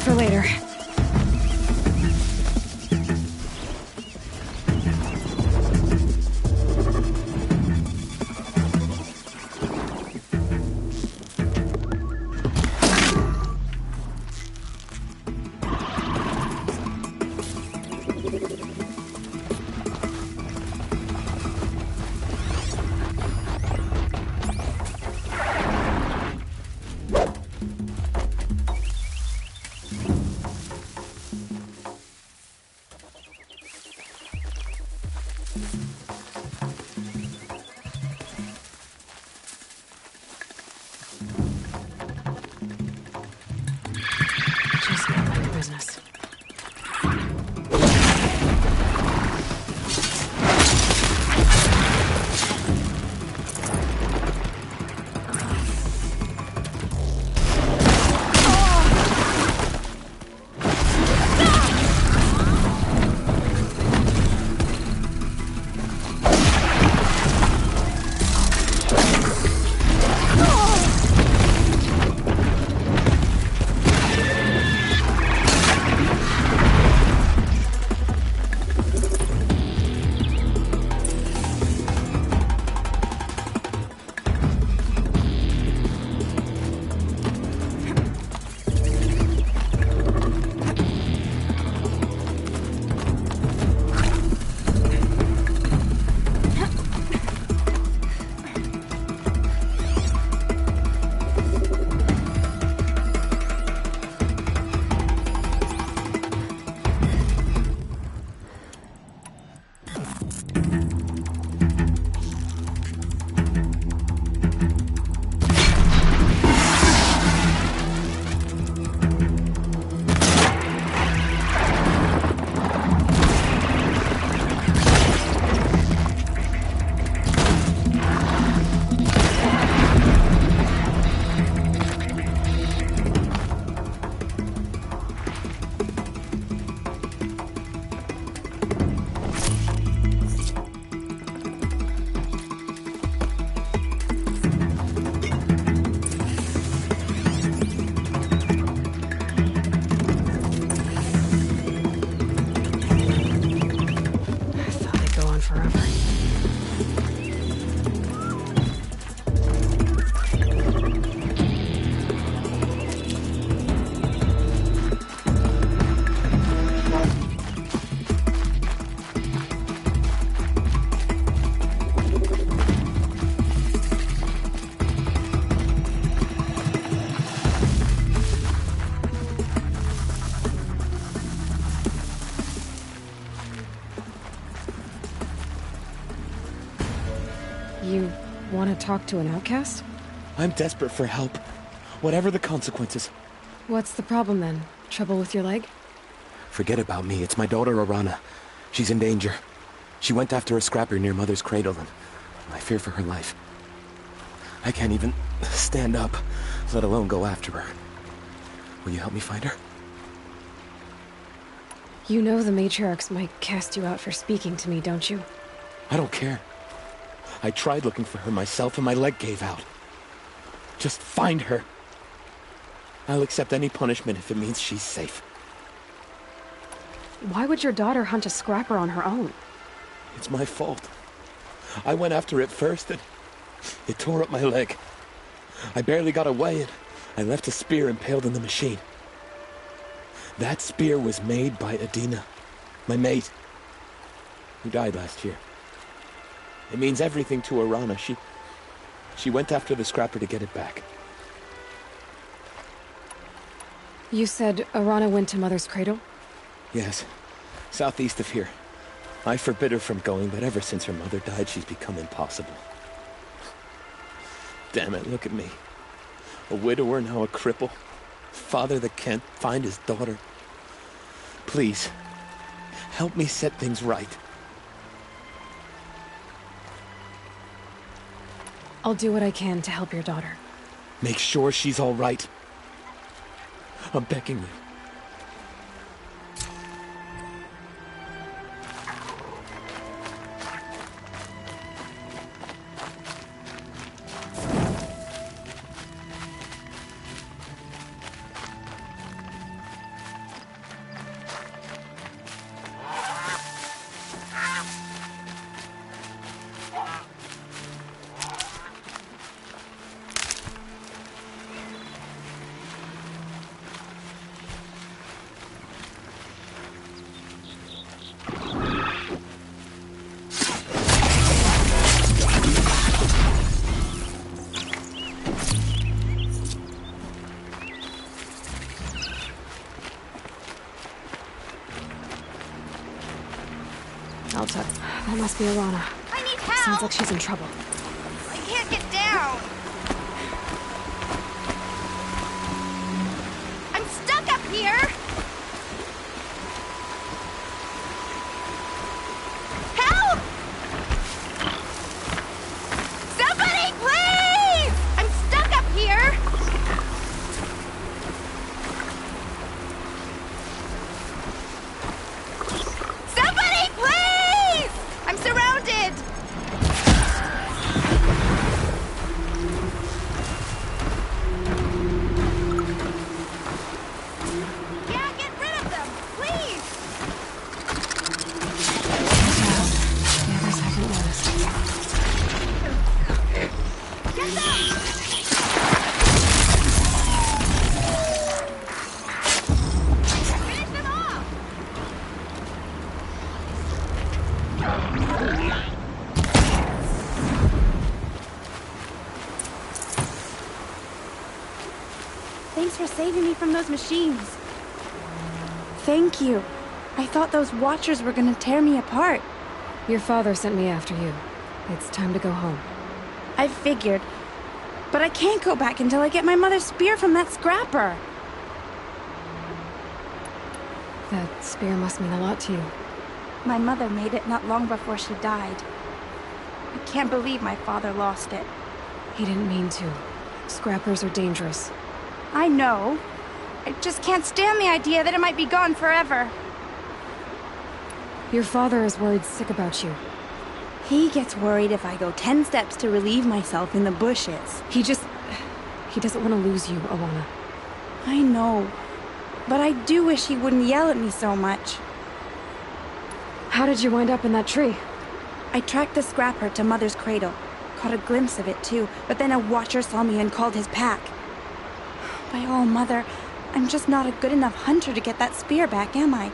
For later. Just get back to business. You want to talk to an outcast? I'm desperate for help. Whatever the consequences. What's the problem then? Trouble with your leg? Forget about me. It's my daughter, Arana. She's in danger. She went after a scrapper near Mother's cradle, and I fear for her life. I can't even stand up, let alone go after her. Will you help me find her? You know the matriarchs might cast you out for speaking to me, don't you? I don't care. I tried looking for her myself and my leg gave out. Just find her. I'll accept any punishment if it means she's safe. Why would your daughter hunt a scrapper on her own? It's my fault. I went after it first and it tore up my leg. I barely got away and I left a spear impaled in the machine. That spear was made by Adina, my mate, who died last year. It means everything to Arana. She went after the scrapper to get it back. You said Arana went to Mother's cradle? Yes, southeast of here. I forbid her from going, but ever since her mother died, she's become impossible. Damn it, look at me. A widower, now a cripple. Father that can't find his daughter. Please, help me set things right. I'll do what I can to help your daughter. Make sure she's all right. I'm begging you. That must be Arana. I need help! Sounds like she's in trouble. I can't get down! I'm stuck up here! Help! Somebody, please! I'm stuck up here! Somebody, please! I'm surrounded! Yeah, get rid of them, please! The others haven't noticed. Get them! Finish them off! Thanks for saving me from those machines. Thank you. I thought those Watchers were gonna tear me apart. Your father sent me after you. It's time to go home. I figured. But I can't go back until I get my mother's spear from that scrapper. That spear must mean a lot to you. My mother made it not long before she died. I can't believe my father lost it. He didn't mean to. Scrappers are dangerous. I know. I just can't stand the idea that it might be gone forever. Your father is worried sick about you. He gets worried if I go 10 steps to relieve myself in the bushes. He doesn't want to lose you, Alana. I know. But I do wish he wouldn't yell at me so much. How did you wind up in that tree? I tracked the scrapper to Mother's cradle. Caught a glimpse of it too, but then a Watcher saw me and called his pack. By all, Mother, I'm just not a good enough hunter to get that spear back, am I?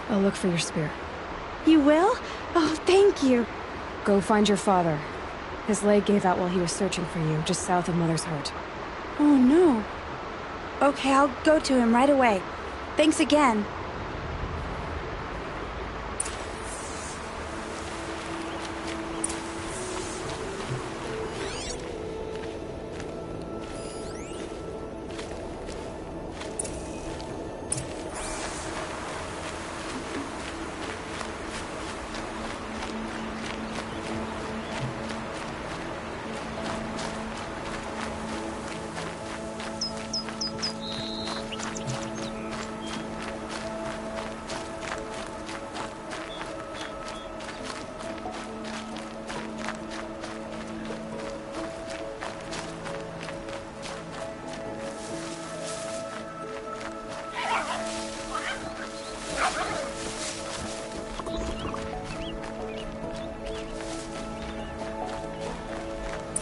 I'll look for your spear. You will? Oh, thank you. Go find your father. His leg gave out while he was searching for you, just south of Mother's Heart. Oh, no. Okay, I'll go to him right away. Thanks again.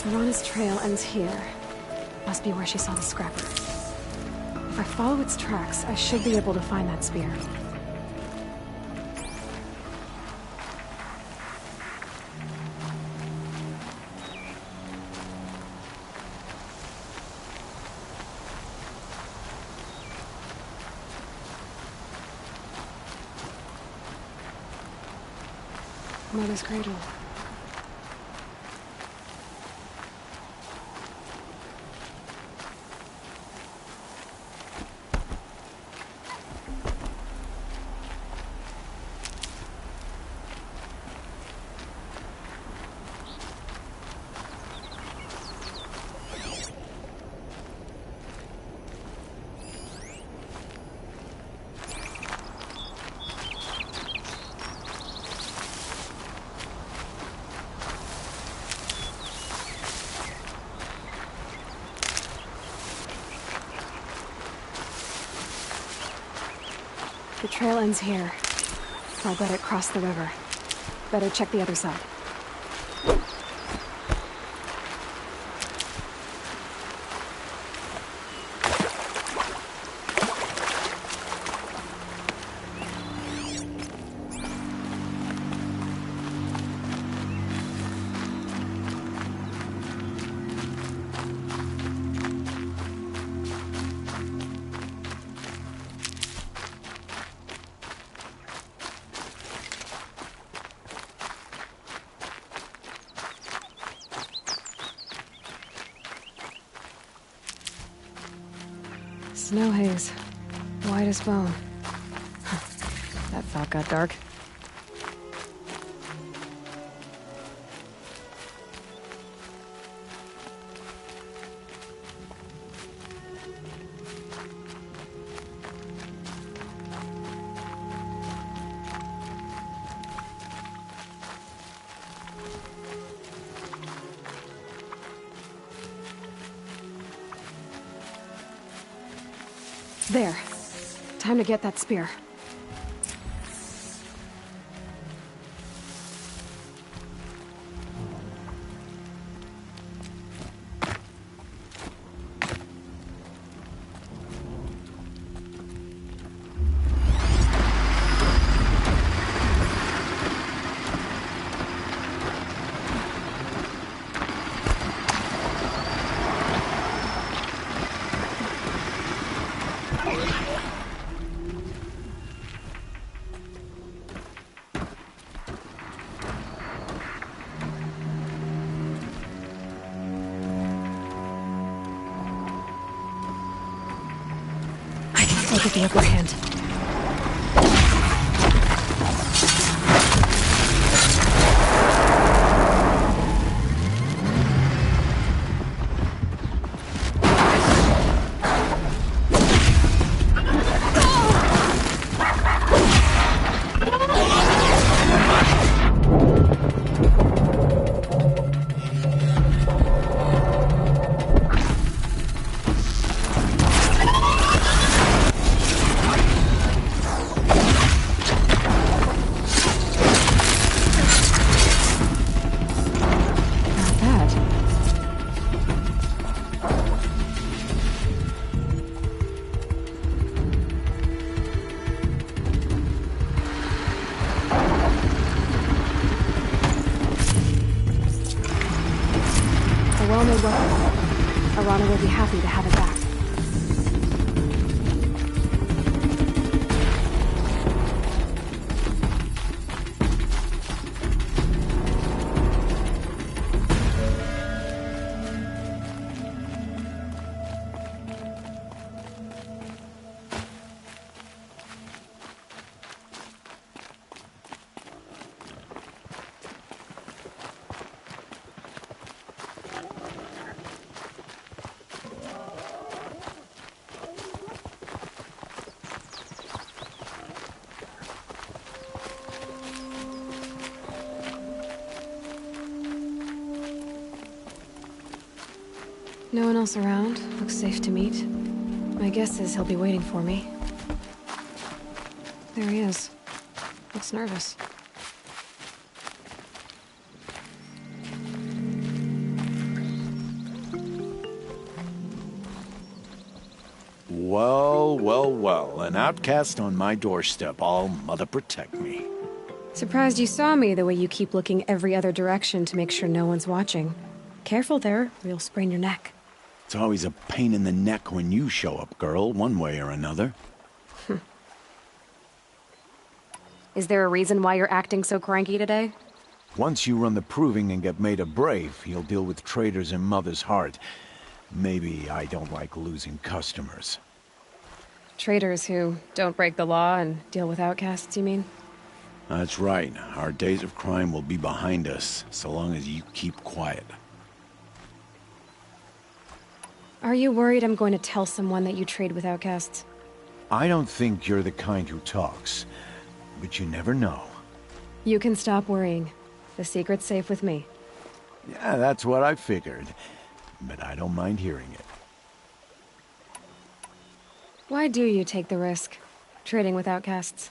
Arana's trail ends here. Must be where she saw the scrapper. If I follow its tracks, I should be able to find that spear. Mother's cradle. The trail ends here. I'll bet it crossed the river. Better check the other side. Snow haze. White as bone. That thought got dark. There. Time to get that spear. I'll get the upper hand. Well-made weapon. Arana will be happy to have it back. No one else around. Looks safe to meet. My guess is he'll be waiting for me. There he is. Looks nervous. An outcast on my doorstep. All Mother protect me. Surprised you saw me the way you keep looking every other direction to make sure no one's watching. Careful there, or you'll sprain your neck. It's always a pain in the neck when you show up, girl, one way or another. Is there a reason why you're acting so cranky today? Once you run the proving and get made a brave, you'll deal with traitors in Mother's heart. Maybe I don't like losing customers. Traitors who don't break the law and deal with outcasts, you mean? That's right. Our days of crime will be behind us, so long as you keep quiet. Are you worried I'm going to tell someone that you trade with outcasts? I don't think you're the kind who talks, but you never know. You can stop worrying. The secret's safe with me. Yeah, that's what I figured, but I don't mind hearing it. Why do you take the risk, trading with outcasts?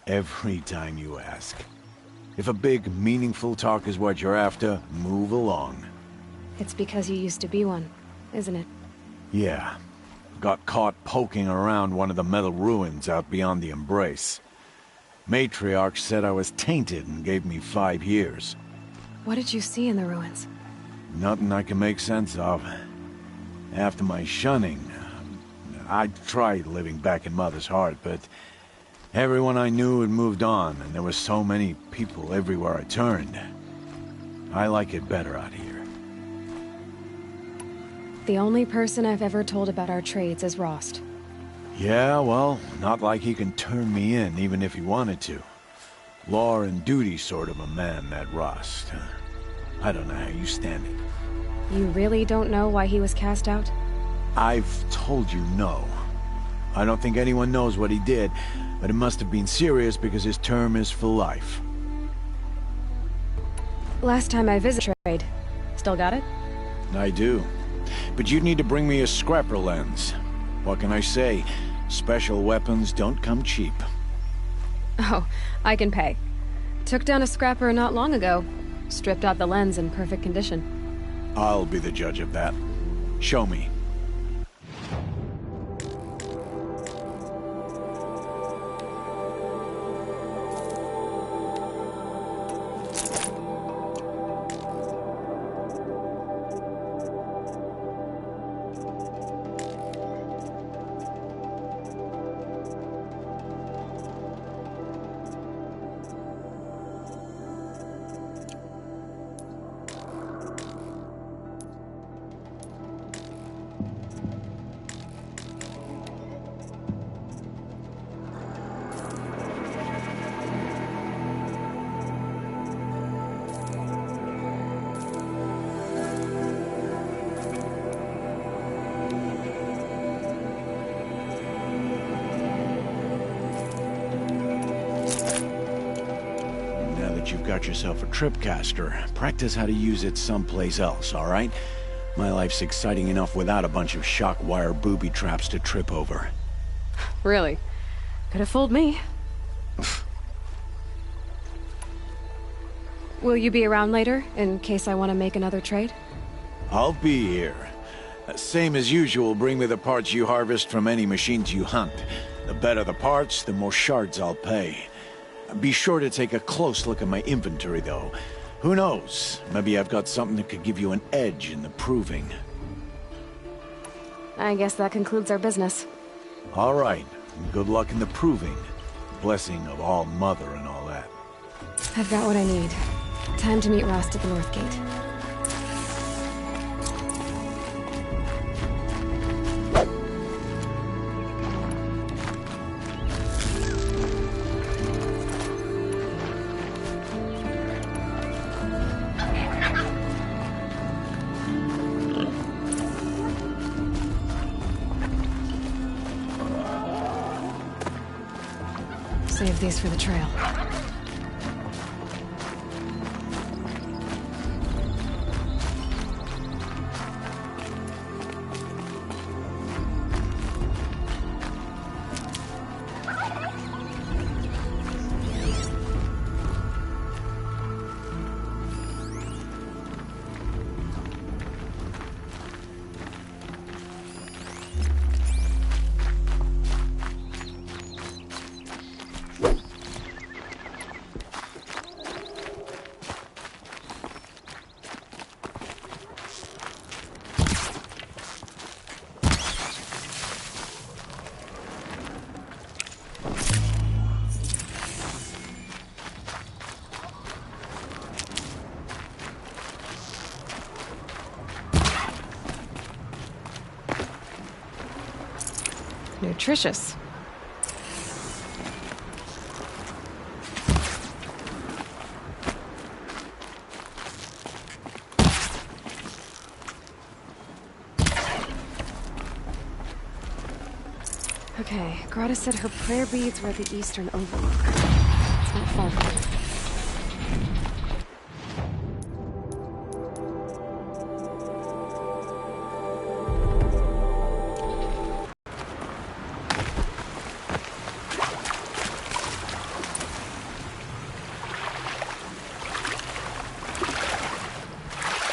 Every time you ask. If a big, meaningful talk is what you're after, move along. It's because you used to be one, isn't it? Yeah. Got caught poking around one of the metal ruins out beyond the Embrace. Matriarch said I was tainted and gave me 5 years. What did you see in the ruins? Nothing I can make sense of. After my shunning, I tried living back in Mother's heart, but everyone I knew had moved on, and there were so many people everywhere I turned. I like it better out here. The only person I've ever told about our trades is Rost. Yeah, well, not like he can turn me in, even if he wanted to. Law and duty sort of a man, that Rost. I don't know how you stand it. You really don't know why he was cast out? I've told you no. I don't think anyone knows what he did, but it must have been serious because his term is for life. Last time I visited trade. Still got it? I do. But you'd need to bring me a scrapper lens. What can I say? Special weapons don't come cheap. Oh, I can pay. Took down a scrapper not long ago. Stripped out the lens in perfect condition. I'll be the judge of that. Show me. You've got yourself a tripcaster. Practice how to use it someplace else, all right? My life's exciting enough without a bunch of shock wire booby traps to trip over. Really? Could have fooled me. Will you be around later, in case I want to make another trade? I'll be here. Same as usual, bring me the parts you harvest from any machines you hunt. The better the parts, the more shards I'll pay. Be sure to take a close look at my inventory, though. Who knows? Maybe I've got something that could give you an edge in the proving. I guess that concludes our business. All right. Good luck in the proving. Blessing of All Mother and all that. I've got what I need. Time to meet Rost at the North Gate. Save these for the trail. nutritious. Okay, Grata said her prayer beads were at the eastern overlook. It's not far from here.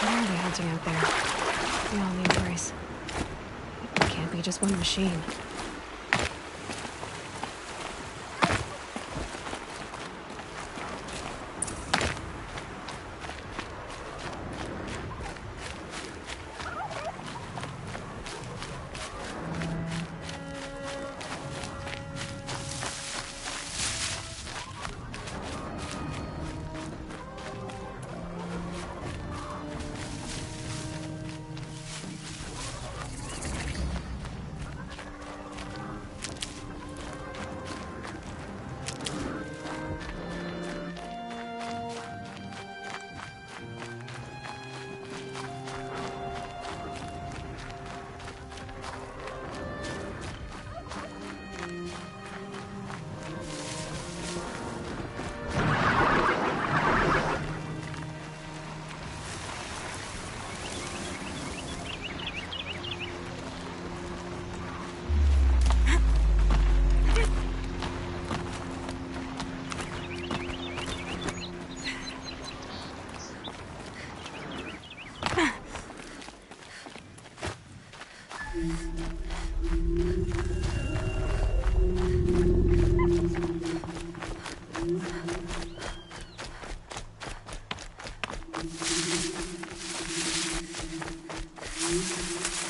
What are they hunting out there? Beyond the embrace. It can't be just one machine.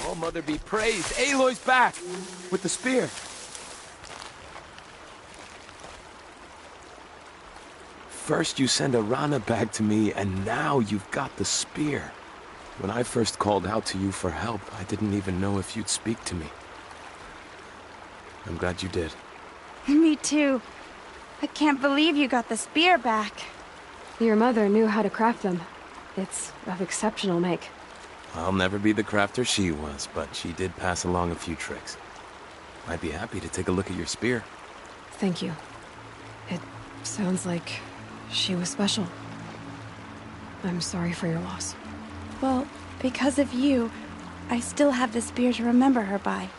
Oh, Mother be praised. Aloy's back! With the spear. First you send Arana back to me, and now you've got the spear. When I first called out to you for help, I didn't even know if you'd speak to me. I'm glad you did. Me too. I can't believe you got the spear back. Your mother knew how to craft them. It's of exceptional make. I'll never be the crafter she was, but she did pass along a few tricks. I'd be happy to take a look at your spear. Thank you. It sounds like she was special. I'm sorry for your loss. Well, because of you, I still have the spear to remember her by.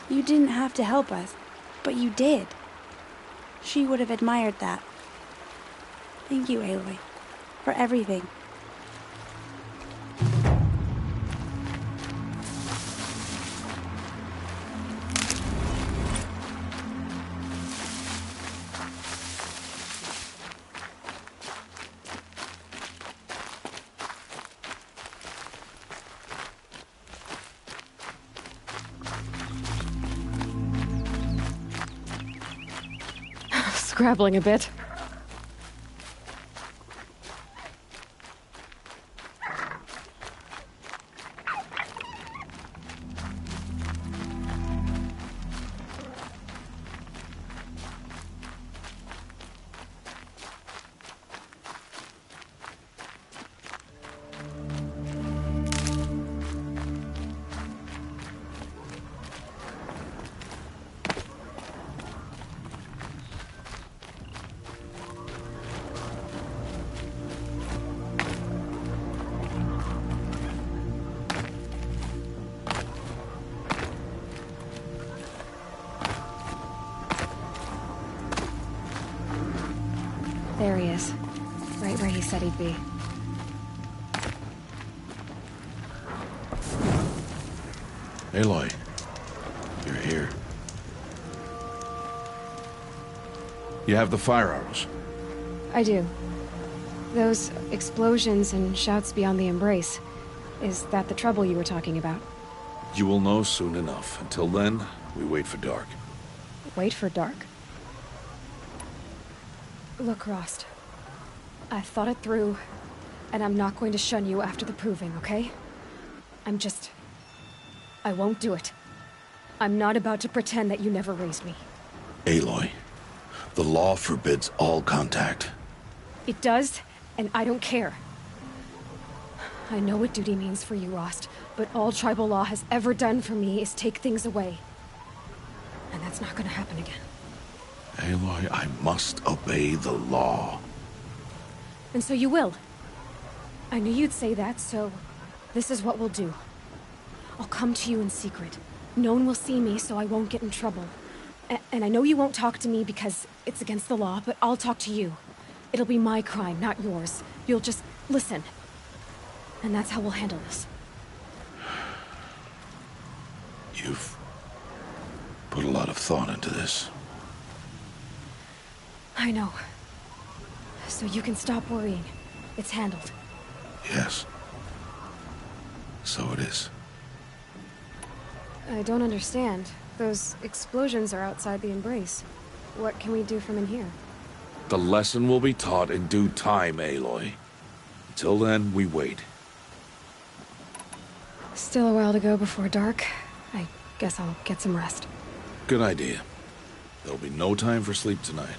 You didn't have to help us, but you did. She would have admired that. Thank you, Aloy, for everything. Scrabbling a bit. There he is. Right where he said he'd be. Aloy, you're here. You have the fire arrows. I do. Those explosions and shouts beyond the embrace. Is that the trouble you were talking about? You will know soon enough. Until then, we wait for dark. Wait for dark? Look, Rost. I thought it through, and I'm not going to shun you after the proving, okay? I won't do it. I'm not about to pretend that you never raised me. Aloy, the law forbids all contact. It does, and I don't care. I know what duty means for you, Rost, but all tribal law has ever done for me is take things away. And that's not gonna happen again. Aloy, I must obey the law. And so you will. I knew you'd say that, so this is what we'll do. I'll come to you in secret. No one will see me, so I won't get in trouble. And I know you won't talk to me because it's against the law, but I'll talk to you. It'll be my crime, not yours. You'll just listen. And that's how we'll handle this. You've put a lot of thought into this. I know. So you can stop worrying. It's handled. Yes. So it is. I don't understand. Those explosions are outside the Embrace. What can we do from in here? The lesson will be taught in due time, Aloy. Until then, we wait. Still a while to go before dark. I guess I'll get some rest. Good idea. There'll be no time for sleep tonight.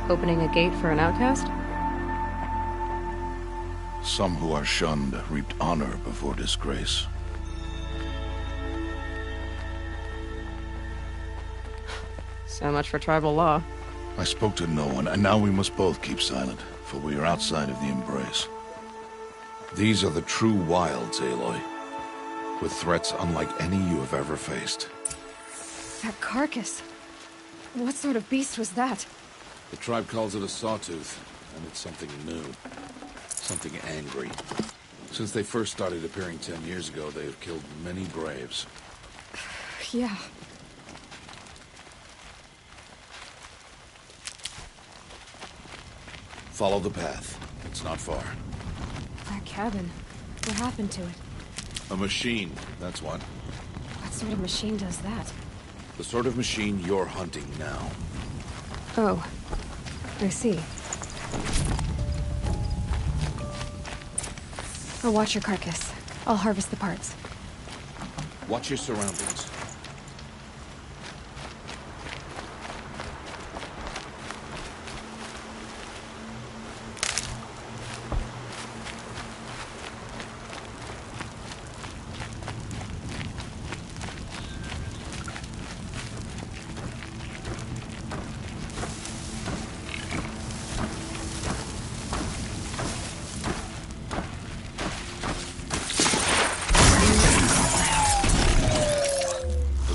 Opening a gate for an outcast? Some who are shunned reaped honor before disgrace. So much for tribal law. I spoke to no one, and now we must both keep silent, for we are outside of the Embrace. These are the true wilds, Aloy, with threats unlike any you have ever faced. That carcass. What sort of beast was that? The tribe calls it a sawtooth, and it's something new. Something angry. Since they first started appearing 10 years ago, they have killed many braves. Yeah. Follow the path. It's not far. That cabin. What happened to it? A machine, that's what. What sort of machine does that? The sort of machine you're hunting now. Oh. I see. I'll watch your carcass. I'll harvest the parts. Watch your surroundings.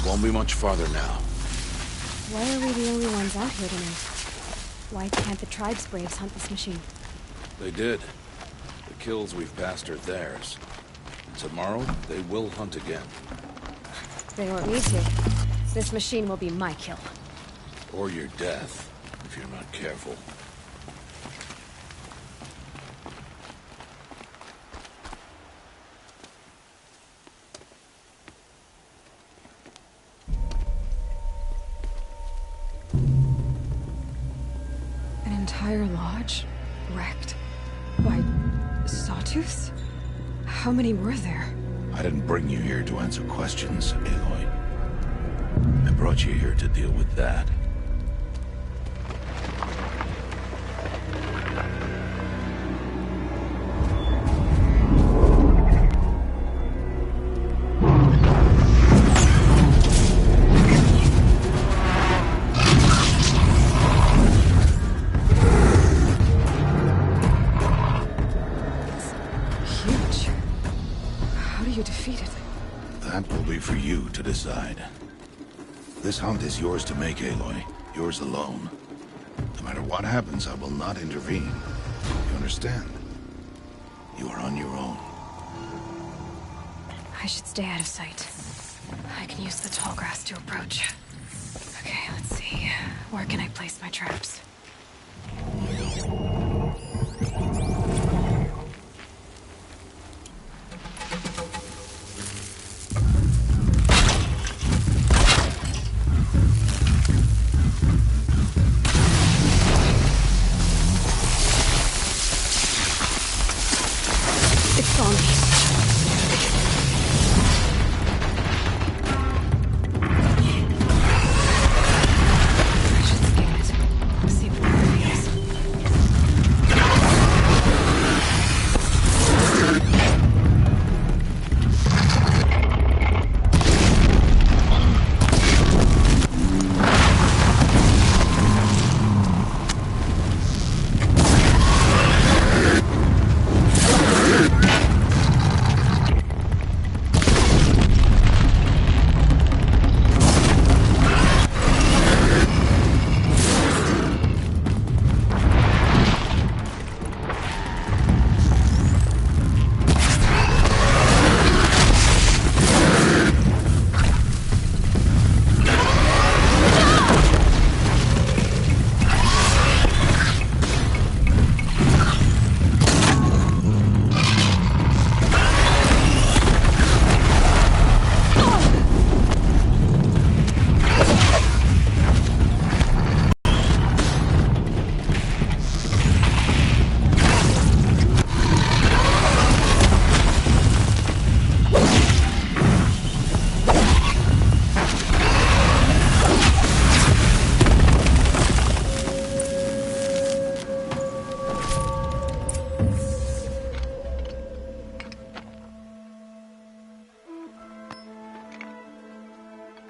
Won't be much farther now. Why are we the only ones out here tonight? Why can't the tribe's braves hunt this machine? They did. The kills we've passed are theirs. Tomorrow, they will hunt again. They won't need to. This machine will be my kill. Or your death, if you're not careful. Entire lodge wrecked by sawtooths? How many were there? I didn't bring you here to answer questions, Aloy. I brought you here to deal with that. be for you to decide. This hunt is yours to make, Aloy. Yours alone. No matter what happens, I will not intervene. You understand? You are on your own. I should stay out of sight. I can use the tall grass to approach. Okay, let's see. Where can I place my traps? It's on me.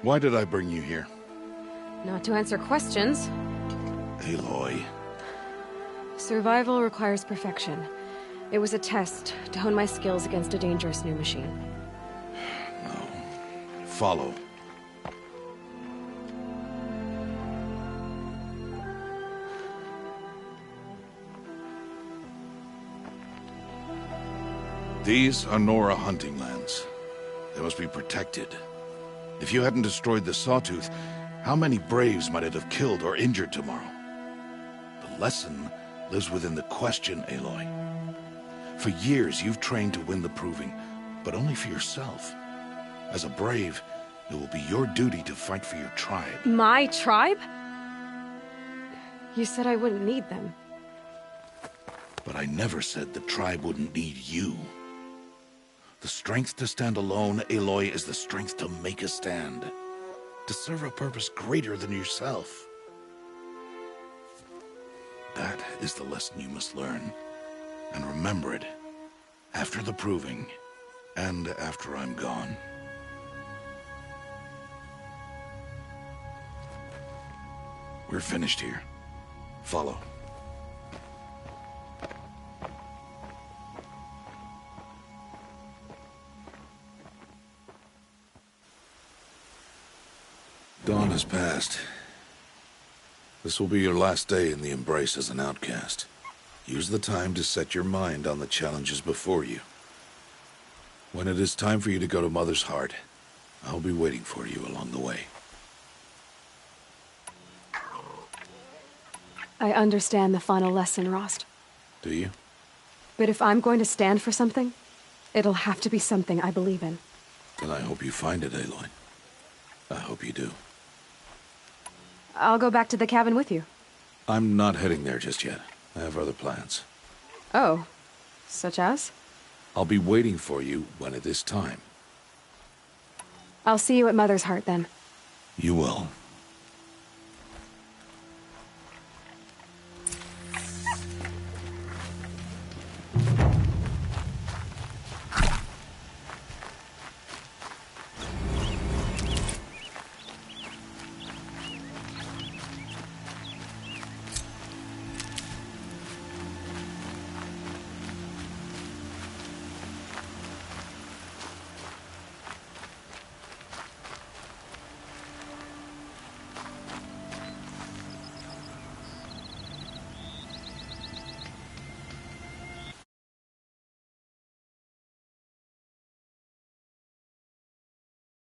Why did I bring you here? Not to answer questions. Aloy. Survival requires perfection. It was a test to hone my skills against a dangerous new machine. No. Follow. These are Nora hunting lands. They must be protected. If you hadn't destroyed the Sawtooth, how many Braves might it have killed or injured tomorrow? The lesson lives within the question, Aloy. For years, you've trained to win the Proving, but only for yourself. As a Brave, it will be your duty to fight for your tribe. My tribe? You said I wouldn't need them. But I never said the tribe wouldn't need you. The strength to stand alone, Aloy, is the strength to make a stand. To serve a purpose greater than yourself. That is the lesson you must learn. And remember it. After the Proving. And after I'm gone. We're finished here. Follow. Dawn has passed. This will be your last day in the Embrace as an outcast. Use the time to set your mind on the challenges before you. When it is time for you to go to Mother's Heart, I'll be waiting for you along the way. I understand the final lesson, Rost. Do you? But if I'm going to stand for something, it'll have to be something I believe in. Then I hope you find it, Aloy. I hope you do. I'll go back to the cabin with you. I'm not heading there just yet. I have other plans. Oh. Such as? I'll be waiting for you when it is time. I'll see you at Mother's Heart, then. You will.